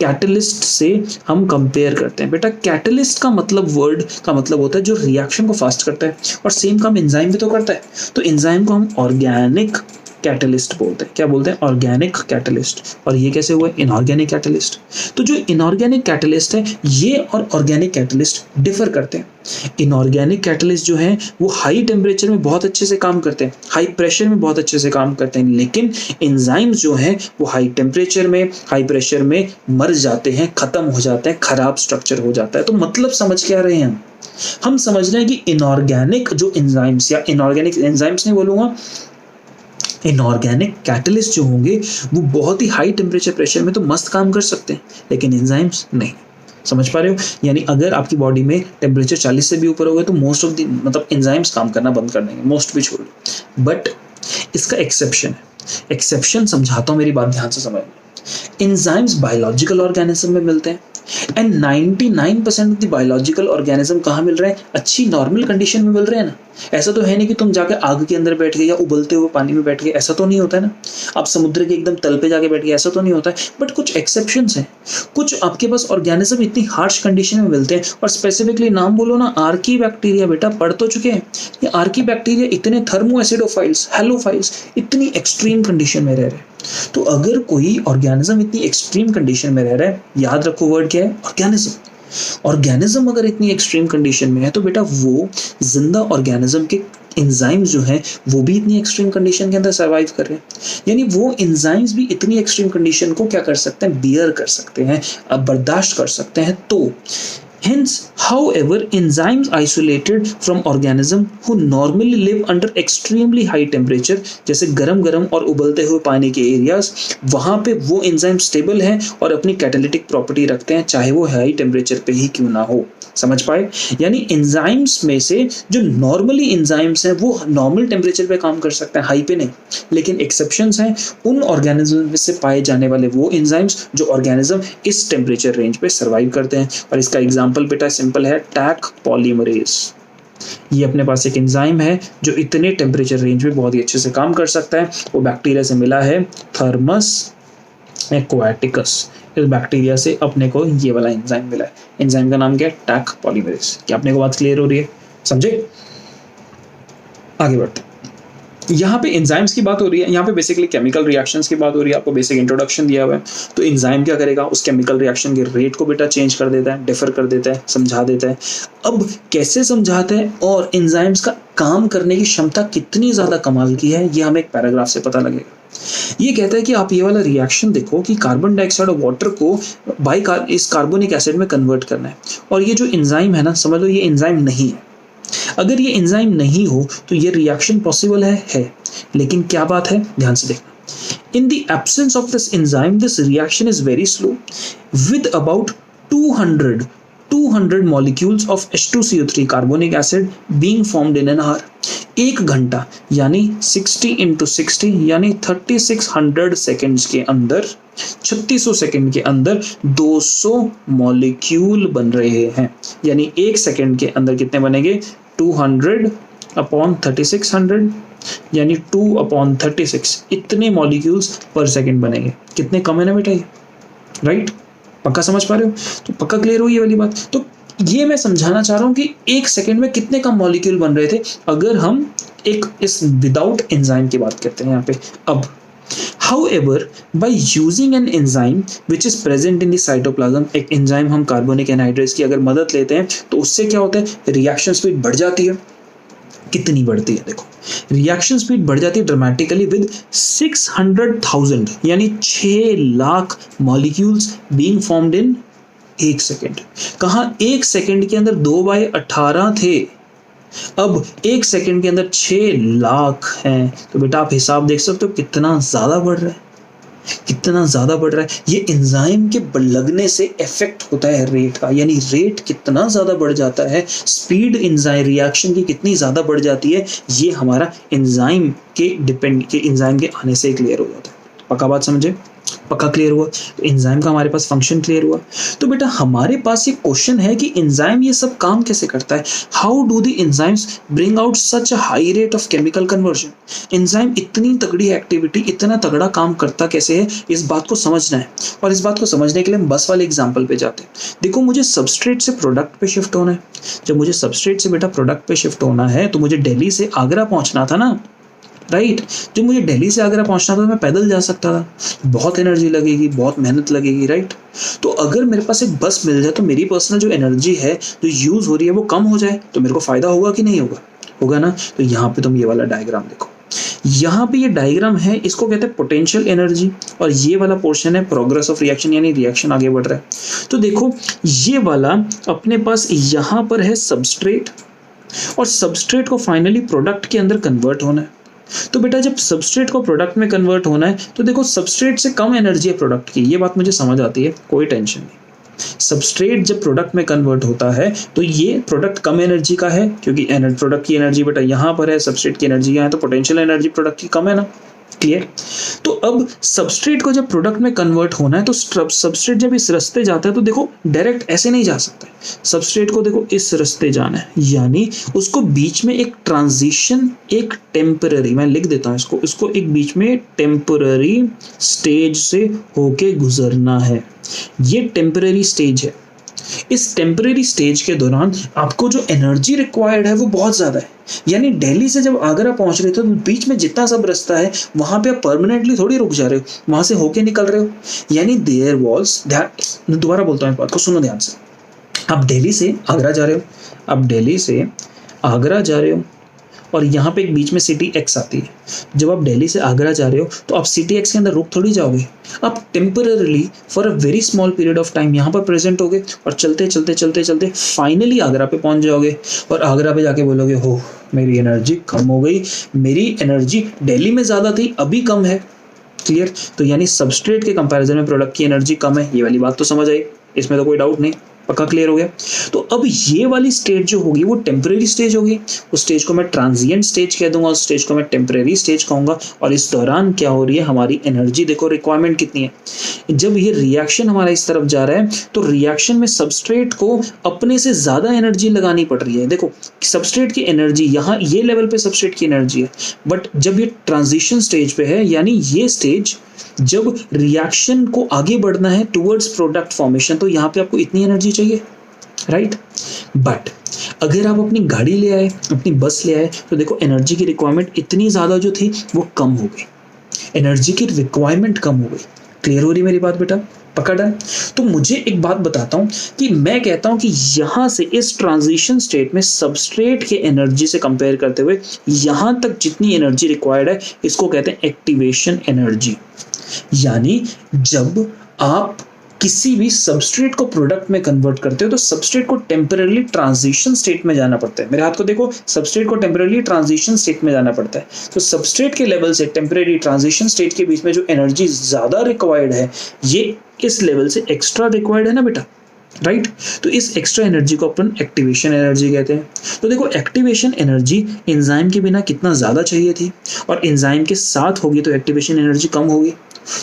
कैटलिस्ट से हम कंपेयर करते हैं। बेटा कैटलिस्ट का मतलब, वर्ड का मतलब होता है जो रिएक्शन को फास्ट करता है, और सेम काम एंजाइम भी तो करता है। तो एंजाइम को हम ऑर्गेनिक कैटलिस्ट बोलते हैं। क्या बोलते हैं? Organic catalyst. और ये कैसे हुआ? Inorganic catalyst. तो जो इनऑर्गेनिक कैटलिस्ट है ये और ऑर्गेनिक कैटलिस्ट डिफर करते हैं। इनऑर्गेनिक कैटलिस्ट जो है वो हाई टेम्परेचर में बहुत अच्छे से काम करते हैं, हाई प्रेशर में बहुत अच्छे से काम करते हैं, लेकिन एंजाइम्स जो हैं वो हाई टेम्परेचर में, हाई प्रेशर में मर जाते हैं, खत्म हो जाते हैं, खराब स्ट्रक्चर हो जाता है। तो मतलब समझ क्या रहे हैं हम समझ रहे हैं कि इनऑर्गेनिक जो एंजाइम्स, या इनऑर्गेनिक एंजाइम्स नहीं बोलूंगा, इनऑर्गेनिक कैटलिस्ट जो होंगे वो बहुत ही हाई टेम्परेचर प्रेशर में तो मस्त काम कर सकते हैं, लेकिन एंजाइम्स नहीं। समझ पा रहे हो? यानी अगर आपकी बॉडी में टेम्परेचर 40 से भी ऊपर हो गए तो मोस्ट ऑफ द मतलब एंजाइम्स काम करना बंद कर देंगे, मोस्ट भी छोड़ दो। बट इसका एक्सेप्शन है। एक्सेप्शन समझाता हूँ, मेरी बात ध्यान से समझना। एंजाइम्स बायोलॉजिकल ऑर्गेनिज्म में मिलते हैं and 99% of the biological organism कहाँ मिल रहे हैं? अच्छी नॉर्मल कंडीशन में मिल रहे हैं ना। ऐसा तो है नहीं कि तुम जाके आग के अंदर बैठ गए या उबलते हुए पानी में बैठ गए, ऐसा तो नहीं होता है ना। आप समुद्र के एकदम तल पे जाके बैठ गए, ऐसा तो नहीं होता है। बट कुछ एक्सेप्शंस हैं, कुछ आपके पास ऑर्गेनिज्म इतनी हार्श कंडीशन में मिलते हैं। और स्पेसिफिकली नाम बोलो ना, आर्की बैक्टीरिया, बेटा पढ़ तो चुके हैं। ये आर्की बैक्टीरिया इतने थर्मो एसिडोफाइल्स, हेलोफाइल्स, इतनी एक्सट्रीम कंडीशन में रह रहे हैं। तो अगर कोई ऑर्गेनिज्म इतनी एक्सट्रीम कंडीशन में रह रहा है, याद रखो वर्ड क्या है? ऑर्गेनिज्म। ऑर्गेनिज्म अगर इतनी एक्सट्रीम कंडीशन में है तो बेटा वो जिंदा ऑर्गेनिज्म के एंजाइम्स जो हैं वो भी इतनी एक्सट्रीम कंडीशन के अंदर सर्वाइव कर रहे हैं। यानी वो एंजाइम्स भी इतनी एक्सट्रीम कंडीशन को क्या कर सकते हैं? बियर कर सकते हैं, बर्दाश्त कर सकते हैं। तो hence, however, enzymes isolated from organism who normally live under extremely high temperature, जैसे गरम और उबलते हुए पानी के एरियाज, वहां पे वो एंजाइम स्टेबल हैं और अपनी कैटालिटिक प्रॉपर्टी रखते हैं, चाहे वो हाई टेम्परेचर पे ही क्यों ना हो। समझ पाए? यानी एंजाइम्स में से जो नॉर्मली एंजाइम्स हैं वो नॉर्मल टेम्परेचर पे काम कर सकते हैं, हाई पे नहीं। लेकिन एक्सेप्शंस हैं, उन ऑर्गेनिज्म में से पाए जाने वाले वो एंजाइम्स जो ऑर्गेनिज्म इस टेम्परेचर रेंज पे सर्वाइव करते हैं। और इसका एग्जांपल बेटा सिंपल है, टैक पॉलीमरेज। ये अपने पास एक एंजाइम है जो इतने टेम्परेचर रेंज में बहुत ही अच्छे से काम कर सकता है। वो बैक्टीरिया से मिला है, थर्मस एक्वाटिकस। इस बैक्टीरिया से अपने को ये वाला एंजाइम मिला है। एंजाइम का नाम क्या है? Taq polymerase. क्या अपने को बात क्लियर हो रही है? समझे? आगे बढ़ते हैं। यहाँ पे एंजाइम्स की बात हो रही है, यहाँ पे बेसिकली केमिकल रिएक्शंस की बात हो रही है। आपको बेसिक इंट्रोडक्शन दिया हुआ है। तो एंजाइम क्या करेगा? उस केमिकल रिएक्शन के रेट को बेटा चेंज कर देता है, डिफर कर देता है, समझा देता है। अब कैसे समझाता है और एंजाइम्स का काम करने की क्षमता कितनी ज़्यादा कमाल की है, ये हमें एक पैराग्राफ से पता लगेगा। ये कहता है कि आप ये वाला रिएक्शन देखो कि कार्बन डाइऑक्साइड और वाटर को इस कार्बोनिक एसिड में कन्वर्ट करना है। और ये जो एंजाइम है ना, समझ लो ये एंजाइम नहीं है। अगर ये एंजाइम नहीं हो तो ये रिएक्शन पॉसिबल है। लेकिन क्या बात है, ध्यान से देखना। In the absence of this enzyme this reaction is very slow with about 200 molecules of H2CO3 carbonic acid being formed in an hour। 1 घंटा यानी 60 into 60 यानी 3600 सेकेंड्स के अंदर, 3600 सेकेंड के अंदर 200 मॉलिक्यूल बन रहे हैं। यानी 1 सेकेंड के अंदर कितने बनेंगे? 200 अपॉन 3600 यानी 2/36। इतने मॉलिक्यूल्स पर सेकेंड बनेंगे। कितने कम है ना बेटा ये, राइट? पक्का समझ पा रहे हो? तो पक्का क्लियर हुई ये वाली बात? तो ये मैं समझाना चाह रहा हूँ कि 1 सेकेंड में कितने कम मॉलिक्यूल बन रहे थे अगर हम एक इस विदाउट एंजाइम की बात करते हैं यहाँ पे। अब however by using an enzyme which is present in the cytoplasm, एक एंजाइम हम कार्बोनिक एनहाइड्रेज की अगर मदद लेते हैं तो उससे क्या होता है? रिएक्शन स्पीड बढ़ जाती है। कितनी बढ़ती है? देखो, रिएक्शन स्पीड बढ़ जाती है ड्रामेटिकली विद 600,000 यानी 6 lakh molecules being formed in 1 second. कहाँ 1 सेकेंड के अंदर 2/18 थे, अब 1 सेकेंड के अंदर 6 लाख हैं। तो बेटा आप हिसाब देख सकते हो कितना ज्यादा बढ़ रहा है, कितना ज्यादा बढ़ रहा है। ये एंजाइम के लगने से इफेक्ट होता है रेट का, यानी रेट कितना ज्यादा बढ़ जाता है, स्पीड एंजाइम रिएक्शन की कितनी ज्यादा बढ़ जाती है, ये हमारा एंजाइम के आने से क्लियर हो जाता है। पक्का बात समझे? पक्का क्लियर हुआ? तो एंजाइम का हमारे पास फंक्शन क्लियर हुआ। तो बेटा हमारे पास ये क्वेश्चन है कि एंजाइम ये सब काम कैसे करता है? How do the enzymes bring out such a high rate of chemical conversion? Enzyme इतनी तगड़ी एक्टिविटी, इतना तगड़ा काम करता कैसे है, इस बात को समझना है। और इस बात को समझने के लिए हम बस वाले एग्जाम्पल पे जाते हैं। देखो, मुझे सबस्ट्रेट से प्रोडक्ट पे शिफ्ट होना है। जब मुझे सबस्ट्रेट से बेटा प्रोडक्ट पे शिफ्ट होना है तो मुझे दिल्ली से आगरा पहुंचना था ना, राइट? जब मुझे दिल्ली से आगरा पहुंचना था तो मैं पैदल जा सकता था, बहुत एनर्जी लगेगी, बहुत मेहनत लगेगी, राइट? तो अगर मेरे पास एक बस मिल जाए तो मेरी पर्सनल जो एनर्जी है जो यूज हो रही है वो कम हो जाए तो मेरे को फायदा होगा कि नहीं होगा? होगा ना। तो यहाँ पे तुम ये वाला डायग्राम देखो, यहाँ पे ये डायग्राम है, इसको कहते हैं पोटेंशियल एनर्जी, और ये वाला पोर्शन है प्रोग्रेस ऑफ रिएक्शन, यानी रिएक्शन आगे बढ़ रहा है। तो देखो ये वाला अपने पास यहाँ पर है सबस्ट्रेट, और सबस्ट्रेट को फाइनली प्रोडक्ट के अंदर कन्वर्ट होना है। तो बेटा जब सबस्ट्रेट को प्रोडक्ट में कन्वर्ट होना है तो देखो सबस्ट्रेट से कम एनर्जी है प्रोडक्ट की, ये बात मुझे समझ आती है, कोई टेंशन नहीं। सबस्ट्रेट जब प्रोडक्ट में कन्वर्ट होता है तो ये प्रोडक्ट कम एनर्जी का है, क्योंकि प्रोडक्ट की एनर्जी बेटा यहाँ पर है, सबस्ट्रेट की एनर्जी यहाँ है, तो पोटेंशियल एनर्जी प्रोडक्ट की कम है ना। क्लियर। तो अब सबस्ट्रेट को जब प्रोडक्ट में कन्वर्ट होना है तो सबस्ट्रेट जब इस रास्ते जाता है तो देखो डायरेक्ट ऐसे नहीं जा सकता है, सबस्ट्रेट को देखो इस रास्ते जाना है, यानी उसको बीच में एक ट्रांजिशन, एक टेम्पररी, मैं लिख देता हूँ इसको एक बीच में टेम्पररी स्टेज से होके गुजरना है। ये टेम्पररी स्टेज है। इस टेम्परेरी स्टेज के दौरान आपको जो एनर्जी रिक्वायर्ड है वो बहुत ज़्यादा है। यानी दिल्ली से जब आगरा पहुंच रहे थे तो बीच में जितना सब रास्ता है वहां पे आप परमानेंटली थोड़ी रुक जा रहे हो, वहां से होके निकल रहे हो। यानी देयर वॉज, दोबारा बोलता हूँ इस बात को, सुनो ध्यान से। आप दिल्ली से आगरा जा रहे हो, आप दिल्ली से आगरा जा रहे हो और यहाँ पे एक बीच में सिटी एक्स आती है। जब आप दिल्ली से आगरा जा रहे हो तो आप सिटी एक्स के अंदर रुक थोड़ी जाओगे, आप temporarily for a very small period of time यहाँ पर प्रेजेंट होगे और चलते चलते चलते चलते फाइनली आगरा पे पहुँच जाओगे और आगरा पे जाके बोलोगे हो मेरी एनर्जी कम हो गई, मेरी एनर्जी दिल्ली में ज़्यादा थी अभी कम है। क्लियर। तो यानी सबस्ट्रेट के कंपैरिजन में प्रोडक्ट की एनर्जी कम है, ये वाली बात तो समझ आई, इसमें तो कोई डाउट नहीं, पक्का क्लियर हो गया। तो अब ये वाली स्टेज जो होगी वो टेम्परेरी स्टेज होगी, उस स्टेज को मैं ट्रांजिएंट स्टेज कह दूंगा, उस स्टेज को मैं टेम्परेरी स्टेज कहूंगा। और इस दौरान क्या हो रही है, हमारी एनर्जी देखो रिक्वायरमेंट कितनी है। जब ये रिएक्शन हमारा इस तरफ जा रहा है तो रिएक्शन में सबस्ट्रेट को अपने से ज़्यादा एनर्जी लगानी पड़ रही है। देखो सबस्ट्रेट की एनर्जी यहाँ ये लेवल पे सबस्ट्रेट की एनर्जी है, बट जब ये ट्रांजिशन स्टेज पे है, यानी ये स्टेज जब रिएक्शन को आगे बढ़ना है टुवर्ड्स प्रोडक्ट फॉर्मेशन, तो यहाँ पे आपको इतनी एनर्जी चाहिए, राइट। बट अगर आप अपनी गाड़ी ले आए, अपनी बस ले आए, तो देखो एनर्जी की रिक्वायरमेंट इतनी ज़्यादा जो थी वो कम हो गई, एनर्जी की रिक्वायरमेंट कम हो गई। क्लियर हो रही मेरी बात बेटा, पकड़ है। तो मुझे एक बात बताता हूँ कि मैं कहता हूँ कि यहाँ से इस ट्रांजिशन स्टेट में सबस्ट्रेट के एनर्जी से कंपेयर करते हुए यहाँ तक जितनी एनर्जी रिक्वायर्ड है इसको कहते हैं एक्टिवेशन एनर्जी। यानी जब आप किसी भी सबस्ट्रेट को प्रोडक्ट में कन्वर्ट करते हो तो सबस्ट्रेट को टेम्पररी ट्रांजिशन स्टेट में जाना पड़ता है। मेरे हाथ को देखो, सबस्ट्रेट को टेम्पररी ट्रांजिशन स्टेट में जाना पड़ता है। तो सबस्ट्रेट के लेवल से टेम्पररी ट्रांजिशन स्टेट के बीच में जो एनर्जी ज़्यादा रिक्वायर्ड है ये इस लेवल से एक्स्ट्रा रिक्वायर्ड है ना बेटा, राइट। तो इस एक्स्ट्रा एनर्जी को अपन एक्टिवेशन एनर्जी कहते हैं। तो देखो एक्टिवेशन एनर्जी एंजाइम के बिना कितना ज़्यादा चाहिए थी और एंजाइम के साथ होगी तो एक्टिवेशन एनर्जी कम होगी।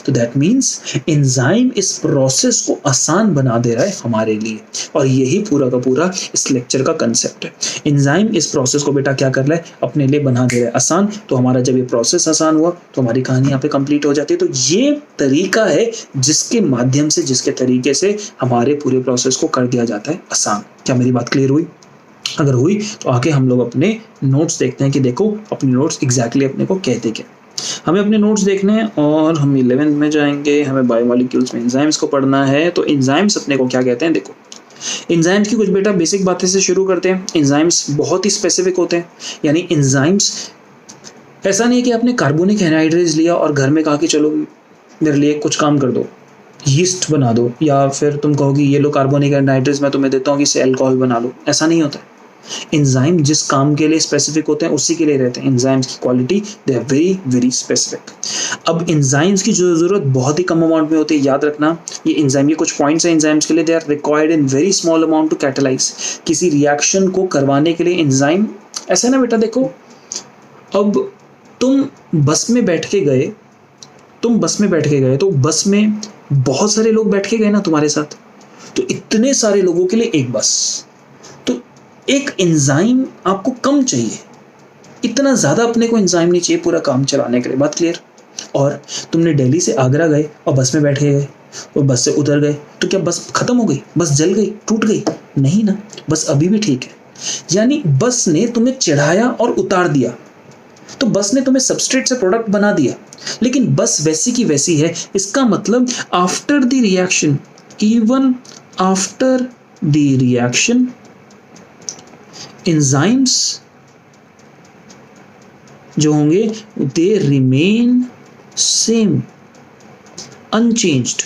तो दैट मीन्स एंजाइम इस प्रोसेस को आसान बना दे रहा है हमारे लिए, और यही पूरा का पूरा इस लेक्चर का कंसेप्ट है। एंजाइम इस प्रोसेस को बेटा क्या कर रहा है, अपने लिए बना दे रहा है आसान। तो हमारा जब ये प्रोसेस आसान हुआ तो हमारी कहानी यहाँ पे कंप्लीट हो जाती है। तो ये तरीका है जिसके माध्यम से, जिसके तरीके से हमारे पूरे प्रोसेस को कर दिया जाता है आसान। क्या मेरी बात क्लियर हुई? अगर हुई तो आके हम लोग अपने नोट्स देखते हैं कि देखो अपने नोट्स एग्जैक्टली अपने को कहते क्या। हमें अपने नोट्स देखने हैं और हम 11th में जाएंगे, हमें बायोमोलिक्यूल्स में एंजाइम्स को पढ़ना है। तो एंजाइम्स अपने को क्या कहते हैं, देखो एंजाइम्स की कुछ बेटा बेसिक बातें से शुरू करते हैं। एंजाइम्स बहुत ही स्पेसिफिक होते हैं, यानी एंजाइम्स ऐसा नहीं है कि आपने कार्बोनिक एनहाइड्रेज लिया और घर में कहा कि चलो मेरे लिए कुछ काम कर दो, यीस्ट बना दो, या फिर तुम कहोगी ये लो कार्बोनिक एनहाइड्रेज मैं तुम्हें देता हूँ कि इससे अल्कोहल बना लो। ऐसा नहीं होता है। एंजाइम जिस काम के लिए स्पेसिफिक होते हैं उसी के लिए रहते हैं। एंजाइम्स की quality they are very very specific. अब एंजाइम्स की जो ज़रूरत बहुत ही कम अमाउंट में होती है, याद रखना ये एंजाइम, ये कुछ पॉइंट्स हैं एंजाइम्स के लिए, they are required in very small amount to catalyze. किसी रिएक्शन को करवाने के लिए एंजाइम, ऐसा ना बेटा देखो, अब तुम बस में बैठ के गए, तो बस में बहुत सारे लोग बैठ के गए ना तुम्हारे साथ, तो इतने सारे लोगों के लिए एक बस, एक एंजाइम आपको कम चाहिए, इतना ज़्यादा अपने को एंजाइम नहीं चाहिए पूरा काम चलाने के लिए। बात क्लियर? और तुमने दिल्ली से आगरा गए और बस में बैठे गए और बस से उतर गए, तो क्या बस खत्म हो गई, बस जल गई, टूट गई? नहीं ना, बस अभी भी ठीक है। यानी बस ने तुम्हें चढ़ाया और उतार दिया, तो बस ने तुम्हें सबस्ट्रेट से प्रोडक्ट बना दिया, लेकिन बस वैसी की वैसी है। इसका मतलब after the reaction, even after the reaction, enzymes जो होंगे they remain same, unchanged.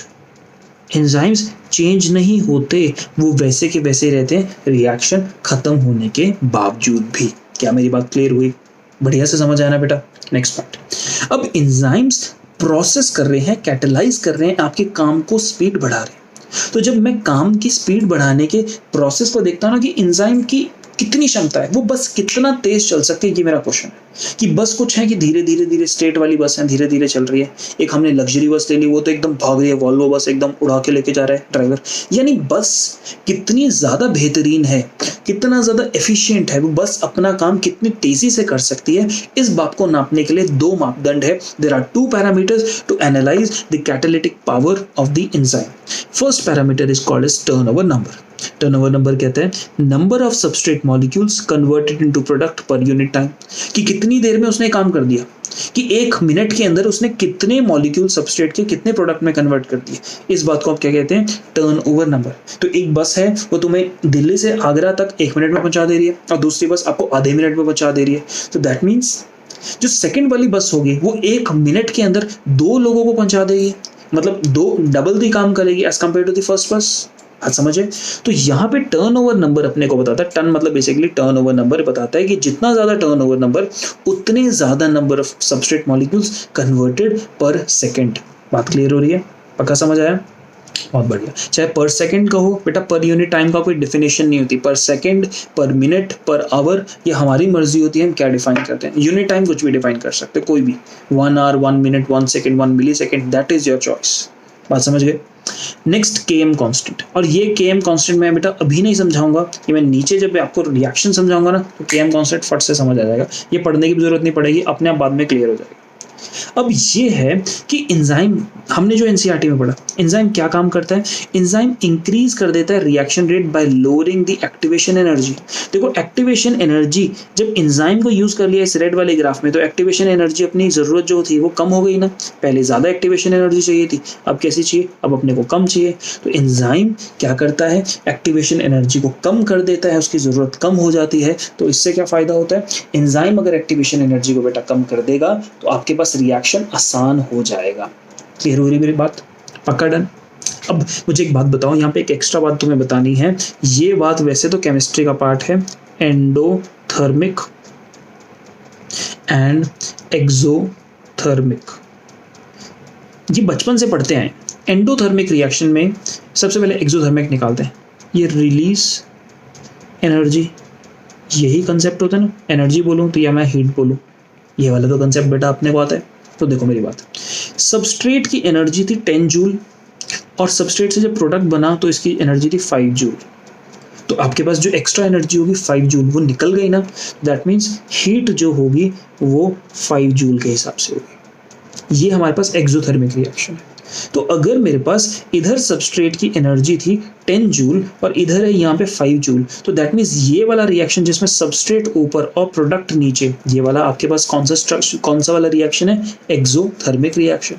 Enzymes change नहीं होते, वो वैसे के वैसे रहते हैं रिएक्शन खत्म होने के बावजूद भी। क्या मेरी बात क्लियर हुई? बढ़िया से समझ आया ना बेटा? Next point. अब एंजाइम्स प्रोसेस कर रहे हैं, कैटलाइज कर रहे हैं, आपके काम को स्पीड बढ़ा रहे हैं। तो जब मैं काम की स्पीड बढ़ाने के प्रोसेस को देखता हूँ ना कि एंजाइम की कितनी क्षमता है, वो बस कितना तेज चल सकती है, ये मेरा क्वेश्चन है। कि बस कुछ है कि धीरे धीरे धीरे स्टेट वाली बस है, धीरे धीरे चल रही है। एक हमने लग्जरी बस ले ली, वो तो एकदम भाग रही है, वॉल्वो बस एकदम उड़ा के लेके जा रहा है ड्राइवर। यानी बस कितनी ज़्यादा बेहतरीन है, कितना ज़्यादा एफिशिएंट है, वो बस अपना काम कितनी तेज़ी से कर सकती है, इस बात को नापने के लिए दो मापदंड है। There are two parameters to analyze the catalytic power of the enzyme. First parameter is called as turnover number. Turnover number कहते हैं number of substrate molecules converted into product per unit time, कि कितनी देर में उसने काम कर दिया, कि एक मिनट के अंदर उसने कितने मॉलिक्यूल सबस्ट्रेट के कितने प्रोडक्ट में कन्वर्ट कर दिए। इस बात को आप क्या कहते हैं, टर्नओवर नंबर। तो एक बस है वो तुम्हें दिल्ली से आगरा तक 1 मिनट में पहुंचा दे रही है और दूसरी बस आपको आधे मिनट में पहुंचा दे रही है। तो दैट मीन्स जो सेकंड वाली बस होगी वो 1 मिनट के अंदर 2 लोगों को पहुंचा देगी, मतलब 2 डबल दी काम करेगी as compare to the first बस। आज समझे। तो यहाँ पे टर्नओवर नंबर अपने को बताता है, टर्न मतलब बेसिकली टर्नओवर नंबर बताता है कि जितना ज्यादा टर्नओवर नंबर उतने ज्यादा number of substrate molecules converted पर सेकंड। बात क्लियर हो रही है, पक्का समझ आया, बहुत बढ़िया। चाहे पर सेकंड कहो बेटा, पर यूनिट टाइम का कोई डेफिनेशन नहीं होती, पर सेकंड, पर मिनट, पर आवर, ये हमारी मर्जी होती है हम क्या डिफाइन करते हैं। यूनिट टाइम कुछ भी डिफाइन कर सकते कोई भी, 1 hour, 1 minute, 1 second, 1 millisecond, that is your choice. बात समझ गए। नेक्स्ट KM कांस्टेंट, और ये KM कांस्टेंट मैं बेटा अभी नहीं समझाऊंगा, ये मैं नीचे जब आपको रिएक्शन समझाऊंगा ना तो KM कांस्टेंट फट से समझ आ जाएगा, ये पढ़ने की भी जरूरत नहीं पड़ेगी, अपने आप बाद में क्लियर हो जाएगा। अब ये है कि एंजाइम, हमने जो एनसीईआरटी में पढ़ा, एंजाइम क्या काम करता है, एंजाइम इंक्रीज कर देता है reaction rate by lowering the activation energy. देखो एक्टिवेशन एनर्जी जब एंजाइम को यूज कर लिया इस रेड वाले ग्राफ में, तो एक्टिवेशन एनर्जी अपनी जरूरत जो थी वो कम हो गई ना। पहले ज्यादा एक्टिवेशन एनर्जी चाहिए थी, अब कैसी चाहिए, अब अपने को कम चाहिए। तो एंजाइम क्या करता है, एक्टिवेशन एनर्जी को कम कर देता है, उसकी जरूरत कम हो जाती है। तो इससे क्या फायदा होता है, एंजाइम अगर एक्टिवेशन एनर्जी को बेटा कम कर देगा तो आपके पास रिएक्शन आसान हो जाएगा। क्लियर हो रही मेरी बात, पक्का डन। अब मुझे एक बात बताओ, यहाँ पे एक एक्स्ट्रा बात तुम्हें बतानी है। ये बात वैसे तो केमिस्ट्री का पार्ट है, एंडोथर्मिक एंड एक्सोथर्मिक, ये बचपन से पढ़ते हैं। एंडोथर्मिक रिएक्शन में सबसे पहले एक्सोथर्मिक निकालते हैं, ये रिलीज एनर्जी, यही कंसेप्ट होता है ना, एनर्जी बोलूँ तो या मैं हीट बोलूँ, ये वाला तो कंसेप्ट बेटा अपने को आता है। तो देखो मेरी बात, सबस्ट्रेट की एनर्जी थी 10 जूल और सबस्ट्रेट से जब प्रोडक्ट बना तो इसकी एनर्जी थी 5 जूल। तो आपके पास जो एक्स्ट्रा एनर्जी होगी 5 जूल वो निकल गई ना, दैट मीन्स हीट जो होगी वो 5 जूल के हिसाब से होगी। ये हमारे पास एक्सोथर्मिक रिएक्शन है। तो अगर मेरे पास इधर सबस्ट्रेट की एनर्जी थी 10 जूल और इधर है यहाँ पे 5 जूल, तो दैट मीन्स ये वाला रिएक्शन जिसमें सबस्ट्रेट ऊपर और प्रोडक्ट नीचे, ये वाला आपके पास कौन सा वाला रिएक्शन है, एक्सोथर्मिक रिएक्शन।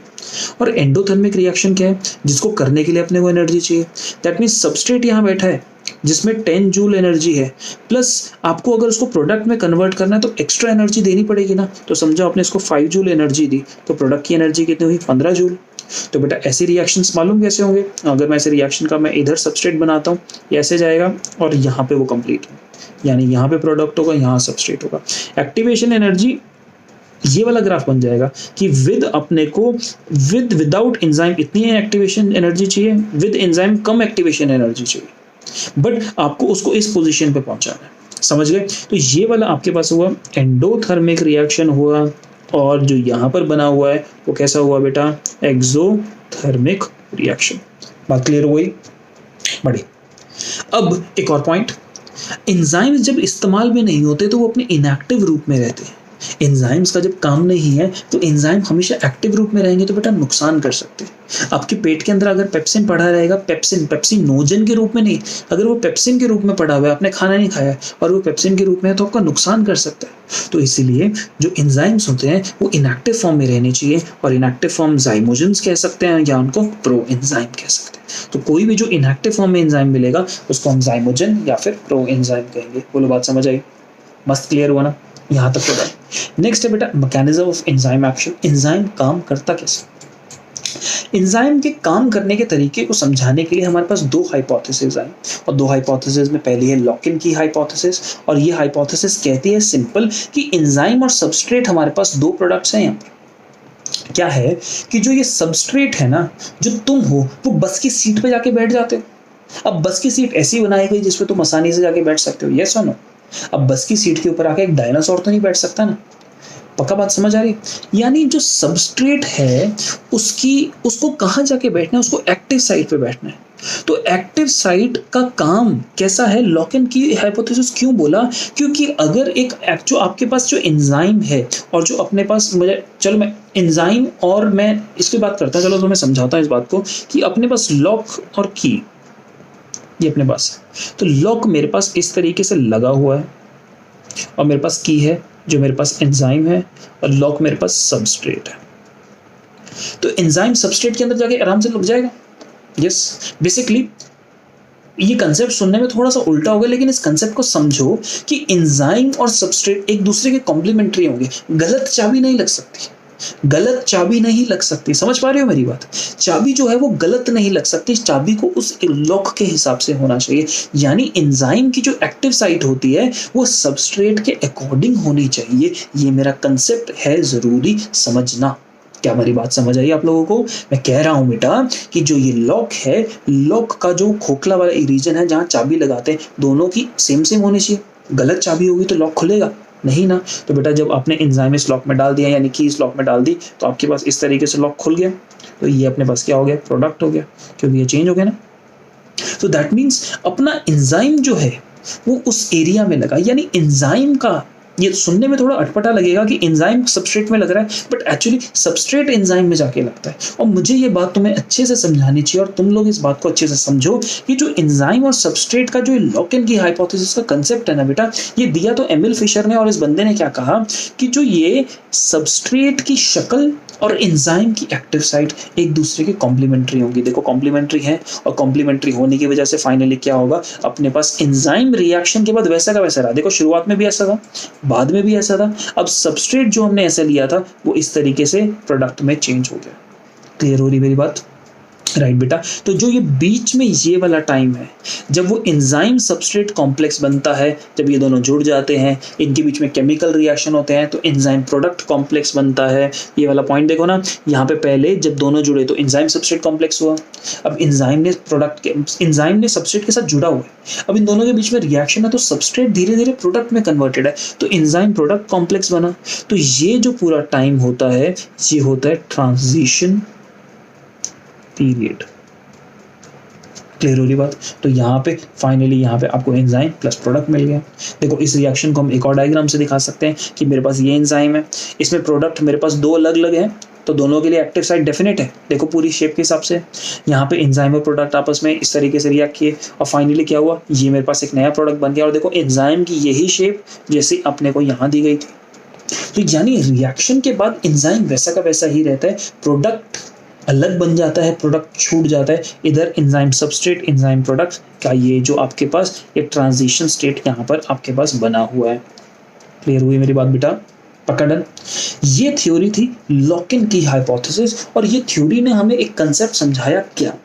और एंडोथर्मिक रिएक्शन क्या है, जिसको करने के लिए अपने को एनर्जी चाहिए। दैट मीन्स सबस्ट्रेट यहाँ बैठा है जिसमें 10 जूल एनर्जी है, प्लस आपको अगर उसको प्रोडक्ट में कन्वर्ट करना है तो एक्स्ट्रा एनर्जी देनी पड़ेगी ना। तो समझो आपने इसको 5 जूल एनर्जी दी तो प्रोडक्ट की एनर्जी कितनी हुई, 15 जूल। तो बेटा ऐसे रिएक्शंस मालूम कैसे होंगे, अगर मैं ऐसे रिएक्शन का मैं इधर सबस्ट्रेट बनाता हूँ, ये ऐसे जाएगा और यहाँ पे वो कंप्लीट है, यानी यहाँ पे प्रोडक्ट होगा, यहाँ सबस्ट्रेट होगा। एक्टिवेशन एनर्जी ये वाला ग्राफ बन जाएगा कि विद अपने को विदाउट एंजाइम इतनी एक्टिवेशन एनर्जी चाहिए, with enzyme come activation energy चाहिए, बट आपको उसको इस पोजीशन पे पहुंचाना है। समझ गए। तो ये वाला आपके पास हुआ एंडोथर्मिक रिएक्शन हुआ, और जो यहाँ पर बना हुआ है वो कैसा हुआ बेटा, एक्सोथर्मिक रिएक्शन। बात क्लियर हो गई, बढ़िया। अब एक और पॉइंट, एंजाइम्स जब इस्तेमाल में नहीं होते तो वो अपने इनएक्टिव रूप में रहते हैं। एंजाइम्स का जब काम नहीं है तो एंजाइम हमेशा एक्टिव रूप में रहेंगे तो बेटा नुकसान कर सकते हैं। आपके पेट के अंदर अगर पेप्सिन पड़ा रहेगा, पेप्सिनोजन के रूप में नहीं, अगर वो पेप्सिन के रूप में पड़ा हुआ है, आपने खाना नहीं खाया और वो पेप्सिन के रूप में है तो आपका नुकसान कर सकता है। तो इसीलिए जो एंजाइम्स होते हैं वो इनएक्टिव फॉर्म में रहने चाहिए, और इनएक्टिव फॉर्म जाइमोजेंस कह सकते हैं या उनको प्रो एंजाइम कह सकते हैं। तो कोई भी जो इनएक्टिव फॉर्म में एंजाइम मिलेगा उसको हम जाइमोजन या फिर प्रो एंजाइम कहेंगे। बोलो बात समझ आई, मस्त क्लियर हुआ ना, यहाँ तक तो। नेक्स्ट है बेटा mechanism of enzyme action, enzyme काम करता कैसे। एंजाइम के काम करने के तरीके को समझाने के लिए हमारे पास 2 हाइपोथेसिस हैं, और 2 हाइपोथेसिस में पहली है लॉक-इन की हाइपोथेसिस, और ये हाइपोथेसिस कहती है सिंपल कि एंजाइम और सबस्ट्रेट हमारे पास 2 प्रोडक्ट्स हैं। यहाँ पर क्या है कि जो ये सबस्ट्रेट है ना, जो तुम हो वो बस की सीट पे जाके बैठ जाते हो। अब बस की सीट ऐसी बनाई गई जिसपे तुम आसानी से जाके बैठ सकते हो, यस और नो। अब बस की सीट के ऊपर आके एक डायनासोर तो नहीं बैठ सकता ना। पक्का बात समझ आ रही? यानी जो सबस्ट्रेट है उसको कहाँ जाके बैठना है, उसको एक्टिव साइट पे बैठना है। तो एक्टिव साइट का काम कैसा है, लॉक एंड की हाइपोथेसिस क्यों बोला? क्योंकि अगर जो आपके पास जो एंजाइम है और जो अपने पास चलो मैं एंजाइम और मैं इसकी बात करता हूँ, चलो तो मैं समझाता हूँ इस बात को कि अपने पास लॉक और की ये अपने पास है। तो लॉक मेरे पास इस तरीके से लगा हुआ है और मेरे पास की है जो मेरे पास एंजाइम है और लॉक मेरे पास सबस्ट्रेट है। तो एंजाइम सबस्ट्रेट के अंदर जाके आराम से लग जाएगा। यस, बेसिकली ये कंसेप्ट सुनने में थोड़ा सा उल्टा होगा, लेकिन इस कंसेप्ट को समझो कि एंजाइम और सबस्ट्रेट एक दूसरे के कॉम्प्लीमेंट्री होंगे। गलत चाबी नहीं लग सकती, गलत चाबी नहीं लग सकती। समझ पा रहे हो मेरी बात? चाबी जो है वो गलत नहीं लग सकती, चाबी को उस लॉक के हिसाब से होना चाहिए। यानी एंजाइम की जो एक्टिव साइट होती है वो सबस्ट्रेट के अकॉर्डिंग होनी चाहिए। ये मेरा कंसेप्ट है, जरूरी समझना। क्या हमारी बात समझ आई आप लोगों को? मैं कह रहा हूं बेटा कि जो ये लॉक है, लॉक का जो खोखला वाला रीजन है जहां चाबी लगाते हैं, दोनों की सेम होनी चाहिए। गलत चाबी होगी तो लॉक खुलेगा नहीं ना। तो बेटा जब आपने एंजाइम इस लॉक में डाल दिया, यानी कि इस लॉक में डाल दी, तो आपके पास इस तरीके से लॉक खुल गया। तो ये अपने पास क्या हो गया, प्रोडक्ट हो गया, क्योंकि ये चेंज हो गया ना। तो दैट मीन्स अपना एंजाइम जो है वो उस एरिया में लगा। यानी एंजाइम का, ये सुनने में थोड़ा अटपटा लगेगा कि एंजाइम सबस्ट्रेट में लग रहा है, बट एक्चुअली सबस्ट्रेट एंजाइम में जाके लगता है। और मुझे ये बात तुम्हें अच्छे से समझानी चाहिए और तुम लोग इस बात को अच्छे से समझो कि जो एंजाइम और सबस्ट्रेट का जो लॉक एंड की हाइपोथेसिस का कंसेप्ट है ना बेटा, ये दिया तो एमिल फिशर ने, और इस बंदे ने क्या कहा कि जो ये सबस्ट्रेट की शक्ल और एंजाइम की एक्टिव साइट एक दूसरे के कॉम्प्लीमेंट्री होंगी। देखो कॉम्प्लीमेंट्री है, और कॉम्प्लीमेंट्री होने की वजह से फाइनली क्या होगा, अपने पास एंजाइम रिएक्शन के बाद वैसा का वैसा रहा। देखो शुरुआत में भी ऐसा था, बाद में भी ऐसा था। अब सबस्ट्रेट जो हमने ऐसा लिया था वो इस तरीके से प्रोडक्ट में चेंज हो गया। क्लियर हो रही मेरी बात? राइट बेटा। तो जो ये बीच में ये वाला टाइम है जब वो एंजाइम सबस्ट्रेट कॉम्प्लेक्स बनता है, जब ये दोनों जुड़ जाते हैं, इनके बीच में केमिकल रिएक्शन होते हैं तो एंजाइम प्रोडक्ट कॉम्प्लेक्स बनता है। ये वाला पॉइंट देखो ना, यहाँ पे पहले जब दोनों जुड़े तो एंजाइम सबस्ट्रेट कॉम्प्लेक्स हुआ। अब एंजाइम ने सबस्ट्रेट के साथ जुड़ा हुआ है, अब इन दोनों के बीच में रिएक्शन है तो सबस्ट्रेट धीरे धीरे प्रोडक्ट में कन्वर्टेड है, तो एंजाइम प्रोडक्ट कॉम्प्लेक्स बना। तो ये जो पूरा टाइम होता है ये होता है ट्रांजिशन पीरियड। क्लियर हो रही बात? तो यहाँ पे फाइनली यहाँ पे आपको एंजाइम प्लस प्रोडक्ट मिल गया। देखो इस रिएक्शन को हम एक और डायग्राम से दिखा सकते हैं कि मेरे पास ये एंजाइम है, इसमें प्रोडक्ट मेरे पास दो अलग अलग है, तो दोनों के लिए एक्टिव साइट डेफिनेट है। देखो पूरी शेप के हिसाब से यहाँ पे एंजाइम और प्रोडक्ट आपस में इस तरीके से रिएक्ट किए और फाइनली क्या हुआ, ये मेरे पास एक नया प्रोडक्ट बन गया। और देखो एंजाइम की यही शेप जैसे अपने को यहाँ दी गई थी। तो यानी रिएक्शन के बाद एंजाइम वैसा का वैसा ही रहता है, प्रोडक्ट अलग बन जाता है, प्रोडक्ट छूट जाता है। इधर एंजाइम सबस्ट्रेट, एंजाइम प्रोडक्ट का ये जो आपके पास ये ट्रांजिशन स्टेट यहाँ पर आपके पास बना हुआ है। क्लियर हुई मेरी बात बेटा? पकड़न। ये थ्योरी थी लॉक इन की हाइपोथेसिस, और ये थ्योरी ने हमें एक कंसेप्ट समझाया क्या,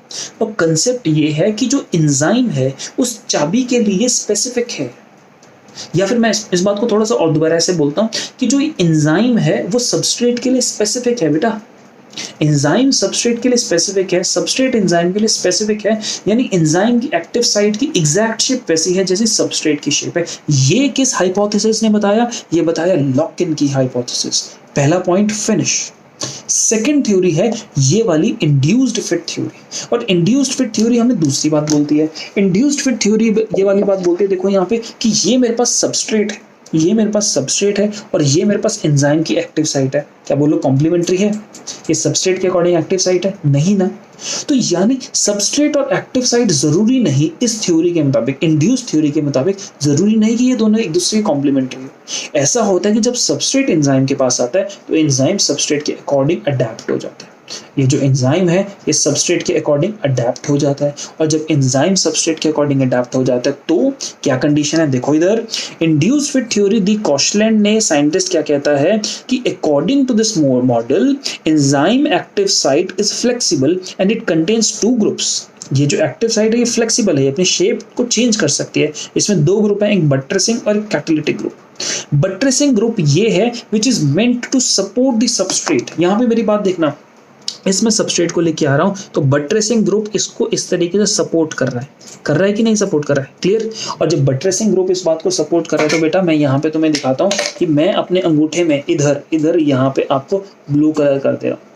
और कंसेप्ट ये है कि जो एंजाइम है उस चाबी के लिए स्पेसिफिक है। या फिर मैं इस बात को थोड़ा सा और दोबारा ऐसे बोलता हूँ कि जो एंजाइम है वो सबस्ट्रेट के लिए स्पेसिफिक है बेटा। एंजाइम सबस्ट्रेट के लिए स्पेसिफिक है, सबस्ट्रेट एंजाइम के लिए स्पेसिफिक है। यानी एंजाइम की एक्टिव साइट की एग्जैक्ट शेप वैसी है जैसे सबस्ट्रेट की शेप है। ये किस हाइपोथेसिस ने बताया? ये बताया लॉक इन की हाइपोथेसिस। पहला पॉइंट फिनिश। सेकेंड थ्योरी है ये वाली इंड्यूस्ड फिट थ्योरी, और इंड्यूस्ड फिट थ्योरी हमें दूसरी बात बोलती है। इंड्यूस्ड फिट थ्योरी ये वाली बात बोलती है, देखो यहाँ पे कि ये मेरे पास सबस्ट्रेट है, ये मेरे पास सबस्ट्रेट है और ये मेरे पास एंजाइम की एक्टिव साइट है। क्या बोलो कॉम्प्लीमेंट्री है? ये सबस्ट्रेट के अकॉर्डिंग एक्टिव साइट है? नहीं ना। तो यानी सबस्ट्रेट और एक्टिव साइट जरूरी नहीं, इस थ्योरी के मुताबिक, इंड्यूस थ्योरी के मुताबिक जरूरी नहीं कि ये दोनों एक दूसरे के कॉम्प्लीमेंट्री हो। ऐसा होता है कि जब सबस्ट्रेट एंजाइम के पास आता है तो एंजाइम सबस्ट्रेट के अकॉर्डिंग अडेप्ट हो जाता है। ये जो एंजाइम है ये सबस्ट्रेट के अकॉर्डिंग अडेप्ट हो जाता है, और जब एंजाइम सबस्ट्रेट के अकॉर्डिंग अडेप्ट हो जाता है तो क्या कंडीशन है? देखो इधर इंड्यूस्ड फिट थ्योरी दी कॉशलैंड ने साइंटिस्ट क्या कहता है कि according to this model enzyme active site is flexible and it contains two groups. ये जो एक्टिव साइट है ये फ्लेक्सिबल है, अपनी शेप को चेंज कर सकती है। इसमें दो ग्रुप है, एक बट्रेसिंग और कैटालिटिक ग्रुप। बट्रेसिंग ग्रुप ये है which is meant to support the substrate. यहाँ पे मेरी बात देखना, इसमें सबस्ट्रेट को लेके आ रहा हूँ, तो बट्रेसिंग ग्रुप इसको इस तरीके से सपोर्ट कर रहा है कि नहीं सपोर्ट कर रहा है, क्लियर। और जब बट्रेसिंग ग्रुप इस बात को सपोर्ट कर रहा है तो बेटा मैं यहाँ पे तुम्हें दिखाता हूँ कि मैं अपने अंगूठे में इधर इधर यहाँ पे आपको ब्लू कलर कर दे रहा हूँ।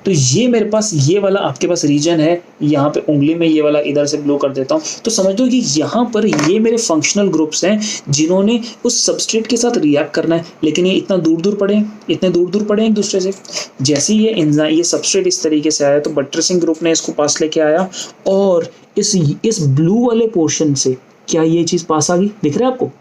तो ये मेरे पास ये वाला आपके पास रीजन है, यहाँ पे उंगली में ये वाला इधर से ब्लो कर देता हूँ। तो समझ लो कि यहाँ पर ये मेरे फंक्शनल ग्रुप्स हैं जिन्होंने उस सबस्ट्रेट के साथ रिएक्ट करना है, लेकिन ये इतना दूर दूर पड़े हैं, इतने दूर दूर पड़े हैं एक दूसरे से। जैसे ही ये सबस्ट्रेट इस तरीके से आया तो बट्रेसिंग ग्रुप ने इसको पास लेके आया और इस ब्लू वाले पोर्शन से क्या ये चीज़ पास आ गई, दिख रहा है आपको,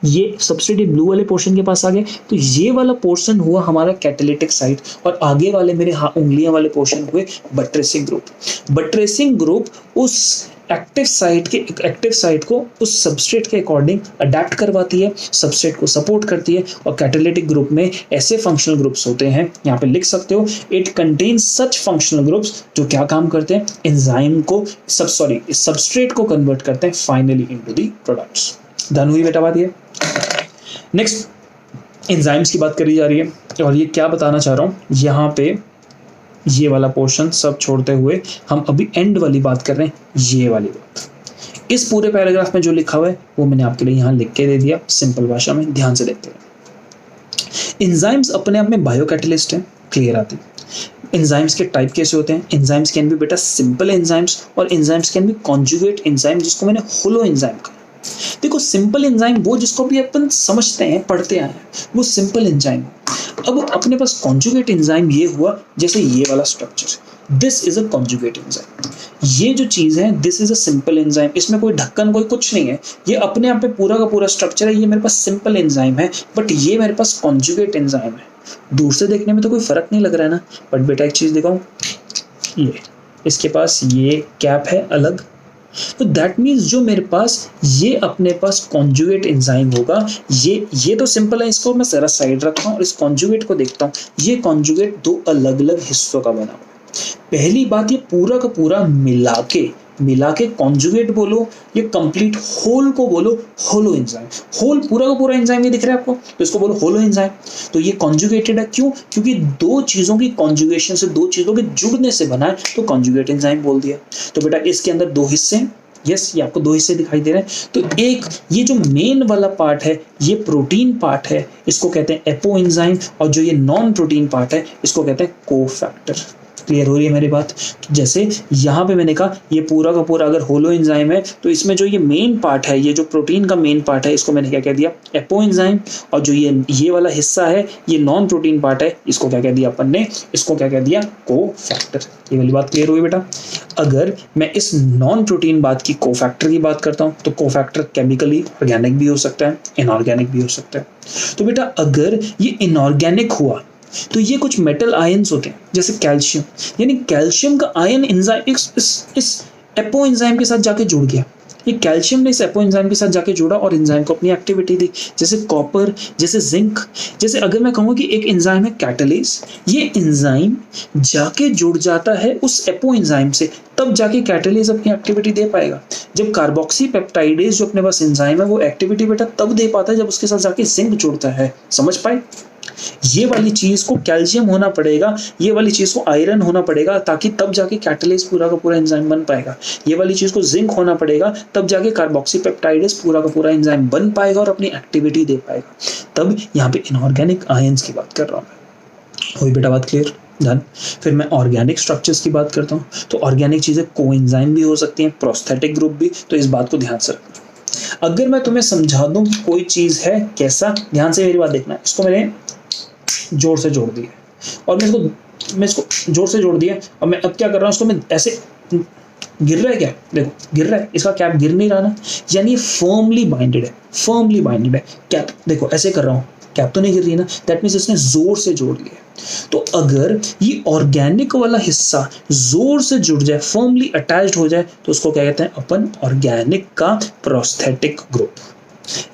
ये सबस्ट्रेट ब्लू वाले पोर्शन के पास आ गए। तो ये वाला पोर्शन हुआ हमारा कैटालिटिक साइट और आगे वाले मेरे उंगलियां वाले पोर्शन हुए बट्रेसिंग ग्रुप। बट्रेसिंग ग्रुप उस एक्टिव साइट को उस सबस्ट्रेट के अकॉर्डिंग अडेप्ट करवाती है, सबस्ट्रेट को सपोर्ट करती है। और कैटालिटिक ग्रुप में ऐसे फंक्शनल ग्रुप्स होते हैं, यहाँ पे लिख सकते हो, it contains such functional groups जो क्या काम करते हैं, एंजाइम को सबस्ट्रेट को कन्वर्ट करते हैं finally into the products. Done हुई बेटा बात ये। नेक्स्ट एंजाइम्स की बात करी जा रही है और ये क्या बताना चाह रहा हूँ, यहाँ पे ये वाला पोर्शन सब छोड़ते हुए हम अभी एंड वाली बात कर रहे हैं, ये वाली बात। इस पूरे पैराग्राफ में जो लिखा हुआ है वो मैंने आपके लिए यहाँ लिख के दे दिया सिंपल भाषा में, ध्यान से देखते हैं। एंजाइम्स अपने आप में बायोकैटलिस्ट हैं, क्लियर आती है। एंजाइम्स के टाइप कैसे होते हैं, एंजाइम्स कैन बी बेटा सिंपल एंजाइम्स और enzymes can be conjugate enzyme, जिसको मैंने होलो एंजाइम कहा। देखो सिंपल एंजाइम वो जिसको भी अपन समझते हैं पढ़ते आए हैं वो सिंपल एंजाइम। अब अपने पास कॉन्जुगेट एंजाइम ये हुआ, जैसे ये वाला structure, this is a conjugate enzyme. ये जो चीज है this is a simple enzyme, इसमें कोई ढक्कन कोई कुछ नहीं है, ये अपने आप में पूरा का पूरा स्ट्रक्चर है, ये मेरे पास सिंपल एंजाइम है, बट ये मेरे पास कॉन्जुगेट एंजाइम है। दूर से देखने में तो कोई फर्क नहीं लग रहा है ना, बट बेटा एक चीज दिखाऊं, ये इसके पास ये कैप है अलग, तो दैट मीन्स जो मेरे पास ये अपने पास कॉन्जुगेट एंजाइम होगा, ये तो सिंपल है, इसको मैं जरा साइड रखता हूँ और इस कॉन्जुगेट को देखता हूँ। ये कॉन्जुगेट दो अलग अलग हिस्सों का बना हुआ। पहली बात, ये पूरा का पूरा मिला के कॉन्जुगेट बोलो, ये कंप्लीट होल को बोलो होलो एंजाइम। होल पूरा का पूरा एंजाइम ये दिख रहा है आपको, तो इसको बोलो होलो एंजाइम। तो ये कॉन्जुगेटेड है, क्यों? क्योंकि दो चीजों की कॉन्जुगेशन से, दो चीजों के जुड़ने से बना है, तो कॉन्जुगेट एंजाइम बोल दिया। तो बेटा इसके अंदर दो हिस्से हैं, यस ये आपको दो हिस्से दिखाई दे रहे हैं। तो एक ये जो मेन वाला पार्ट है ये प्रोटीन पार्ट है, इसको कहते हैं एपो एंजाइम, और जो ये नॉन प्रोटीन पार्ट है इसको कहते हैं कोफैक्टर। क्लियर हो रही है मेरी बात? जैसे यहाँ पे मैंने कहा ये पूरा का पूरा अगर होलो एंजाइम है तो इसमें जो ये मेन पार्ट है, ये जो प्रोटीन का मेन पार्ट है, इसको मैंने क्या कह दिया, एपो एंजाइम। और जो ये वाला हिस्सा है ये नॉन प्रोटीन पार्ट है, इसको क्या कह दिया अपन ने, इसको क्या कह दिया, कोफैक्टर। ये वाली बात क्लियर हुई बेटा? अगर मैं इस नॉन प्रोटीन बात की कोफैक्टर की बात करता हूँ तो कोफैक्टर केमिकली ऑर्गेनिक भी हो सकता है, इनऑर्गेनिक भी हो सकता है। तो बेटा अगर ये इनऑर्गेनिक हुआ तो ये कुछ मेटल आयन्स होते हैं जैसे कैल्शियम, यानी कैल्शियम का आयन एंजाइम इस एपो एंजाइम के साथ जाके जुड़ गया। ये कैल्शियम ने इस एपो एंजाइम के साथ जाके जुड़ा और एंजाइम को अपनी एक्टिविटी दी, जैसे कॉपर, जैसे जिंक। जैसे अगर मैं कहूँ कि एक एंजाइम है कैटलेज, ये एंजाइम जाके जुड़ जाता है उस एपो एंजाइम से, तब जाके कैटलेज अपनी एक्टिविटी दे पाएगा। जब कार्बोक्सी पेप्टाइडेज जो अपने पास एंजाइम है वो एक्टिविटी बेटा तब दे पाता है जब उसके साथ जाके जिंक जुड़ता है। समझ पाए? ये वाली चीज को कैल्शियम होना पड़ेगा, ये वाली चीज को आयरन होना पड़ेगा, ताकि तब जाके कैटलेज पूरा का पूरा एंजाइम बन पाएगा। ये वाली चीज को जिंक होना पड़ेगा, तब जाके कार्बोक्सी पेप्टाइडेज पूरा का पूरा एंजाइम बन पाएगा और अपनी एक्टिविटी दे पाएगा। तब यहाँ पे इनऑर्गेनिक आयंस की बात कर रहा हूँ मैं। हुई बेटा बात क्लियर? डन। फिर मैं ऑर्गेनिक स्ट्रक्चर्स की बात करता हूँ, तो ऑर्गेनिक चीजें कोएंजाइम भी हो सकती हैं, प्रोस्थेटिक ग्रुप भी, तो इस बात को ध्यान से रखना। अगर मैं तुम्हें समझा दूं कि कोई चीज है कैसा, ध्यान से मेरी बात देखना। इसको मैंने जोर से जोड़ दिया और मैं इसको जोर से जोड़ दिया और मैं अब क्या कर रहा हूँ, इसको मैं ऐसे, गिर रहा है क्या? देखो गिर रहा है, इसका कैप गिर नहीं रहा ना, यानी फर्मली बाइंडेड है कैप। देखो ऐसे कर रहा हूँ, कैप तो नहीं गिर रही ना, दैट मीन्स इसने जोर से जोड़ लिया। तो अगर ये ऑर्गेनिक वाला हिस्सा जोर से जुड़ जाए, फर्मली अटैच्ड हो जाए, तो उसको क्या कहते हैं अपन, ऑर्गेनिक का प्रोस्थेटिक ग्रुप।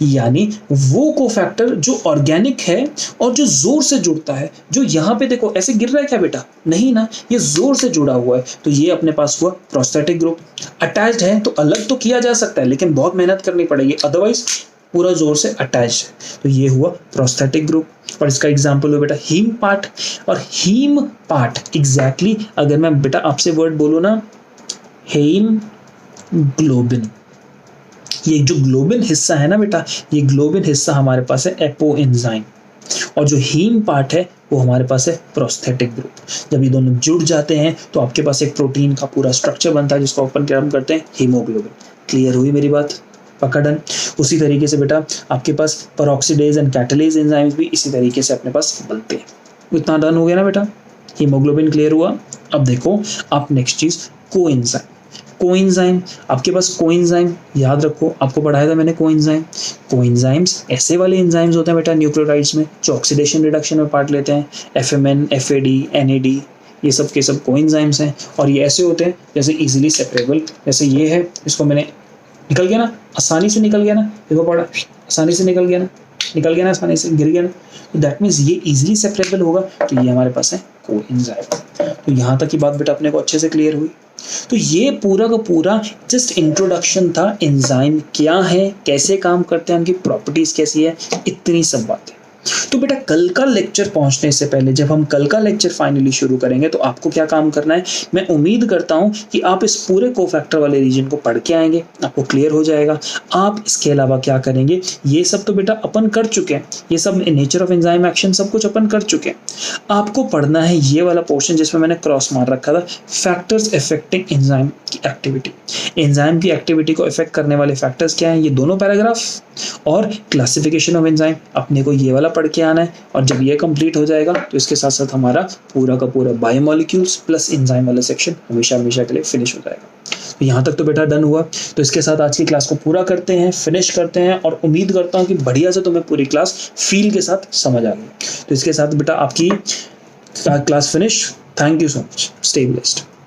यानी वो कोफैक्टर जो ऑर्गेनिक है और जो जोर से जुड़ता है, जो यहाँ पे देखो ऐसे गिर रहा है क्या बेटा? नहीं ना, ये जोर से जुड़ा हुआ है, तो ये अपने पास हुआ प्रोस्थेटिक ग्रुप। अटैच्ड है तो अलग तो किया जा सकता है, लेकिन बहुत मेहनत करनी पड़ेगी, अदरवाइज पूरा जोर से अटैच है, तो ये हुआ प्रोस्थेटिक ग्रुप। और इसका एग्जांपल हो बेटा हीम पार्ट। और हीम पार्ट एग्जैक्टली अगर मैं बेटा आपसे वर्ड बोलूँ ना, हीमोग्लोबिन, ये जो ग्लोबिन हिस्सा है ना बेटा, ये ग्लोबिन हिस्सा हमारे पास है एपो एंजाइम, और जो हीम पार्ट है वो हमारे पास है प्रोस्थेटिक ग्रुप। जब ये दोनों जुड़ जाते हैं तो आपके पास एक प्रोटीन का पूरा स्ट्रक्चर बनता है जिसको अपन क्या करते हैं, हीमोग्लोबिन। क्लियर हुई मेरी बात? पक्का डन। उसी तरीके से बेटा आपके पास पेरोक्सीडेज एंड कैटालेज एंजाइम्स भी इसी तरीके से अपने पास बनते हैं। इतना डन हो गया ना बेटा, हीमोग्लोबिन क्लियर हुआ। अब देखो आप नेक्स्ट चीज कोएंजाइम। कोएंजाइम आपके पास कोएंजाइम याद रखो, आपको पढ़ाया था मैंने कोएंजाइम। कोएंजाइम्स ऐसे वाले एंजाइम्स होते हैं बेटा न्यूक्लियोटाइड्स में जो ऑक्सीडेशन रिडक्शन में पार्ट लेते हैं, एफएमएन, एफएडी, एनएडी, ये सब के सब कोएंजाइम्स हैं। और ये ऐसे होते हैं जैसे इजीली सेपरेबल, जैसे ये है, इसको मैंने निकल गया ना, आसानी से निकल गया ना, देखो पढ़ा, आसानी से निकल गया ना, निकल गया ना, आसानी से गिर गया ना, तो दैट मीन्स ये इजीली सेपरेबल होगा, तो ये हमारे पास है कोएंजाइम। तो यहाँ तक की बात बेटा अपने को अच्छे से क्लियर हुई। तो ये पूरा का पूरा जस्ट इंट्रोडक्शन था, एंजाइम क्या है, कैसे काम करते हैं, उनकी प्रॉपर्टीज कैसी है, इतनी सब बातें। तो बेटा कल का लेक्चर पहुंचने से पहले, जब हम कल का लेक्चर फाइनली शुरू करेंगे, तो आपको क्या काम करना है, मैं उम्मीद करता हूं कि आप इस पूरे कोफैक्टर वाले रीजन को पढ़ के आएंगे, आपको क्लियर हो जाएगा। आप इसके अलावा क्या करेंगे, ये सब तो बेटा अपन कर चुके हैं, ये सब नेचर ऑफ एंजाइम एक्शन सब कुछ अपन कर चुके हैं। आपको पढ़ना है ये वाला पोर्शन जिसमें मैंने क्रॉस मार रखा था, फैक्टर्स अफेक्टिंग एंजाइम की एक्टिविटी। एंजाइम की एक्टिविटी को इफेक्ट करने वाले फैक्टर्स क्या हैं, ये दोनों पैराग्राफ, और क्लासिफिकेशन ऑफ एंजाइम अपने को ये वाला पढ़ के आना है। और जब ये कंप्लीट हो जाएगा तो इसके साथ साथ हमारा पूरा का पूरा बायोमोलिक्यूल्स प्लस एंजाइम वाला सेक्शन हमेशा हमेशा के लिए फिनिश हो जाएगा। तो यहाँ तक तो बेटा डन हुआ। तो इसके साथ आज की क्लास को पूरा करते हैं, फिनिश करते हैं, और उम्मीद करता हूँ कि बढ़िया से तुम्हें पूरी क्लास फील के साथ समझ आ गई। तो इसके साथ बेटा आपकी class finish. Thank you so much, stay blessed.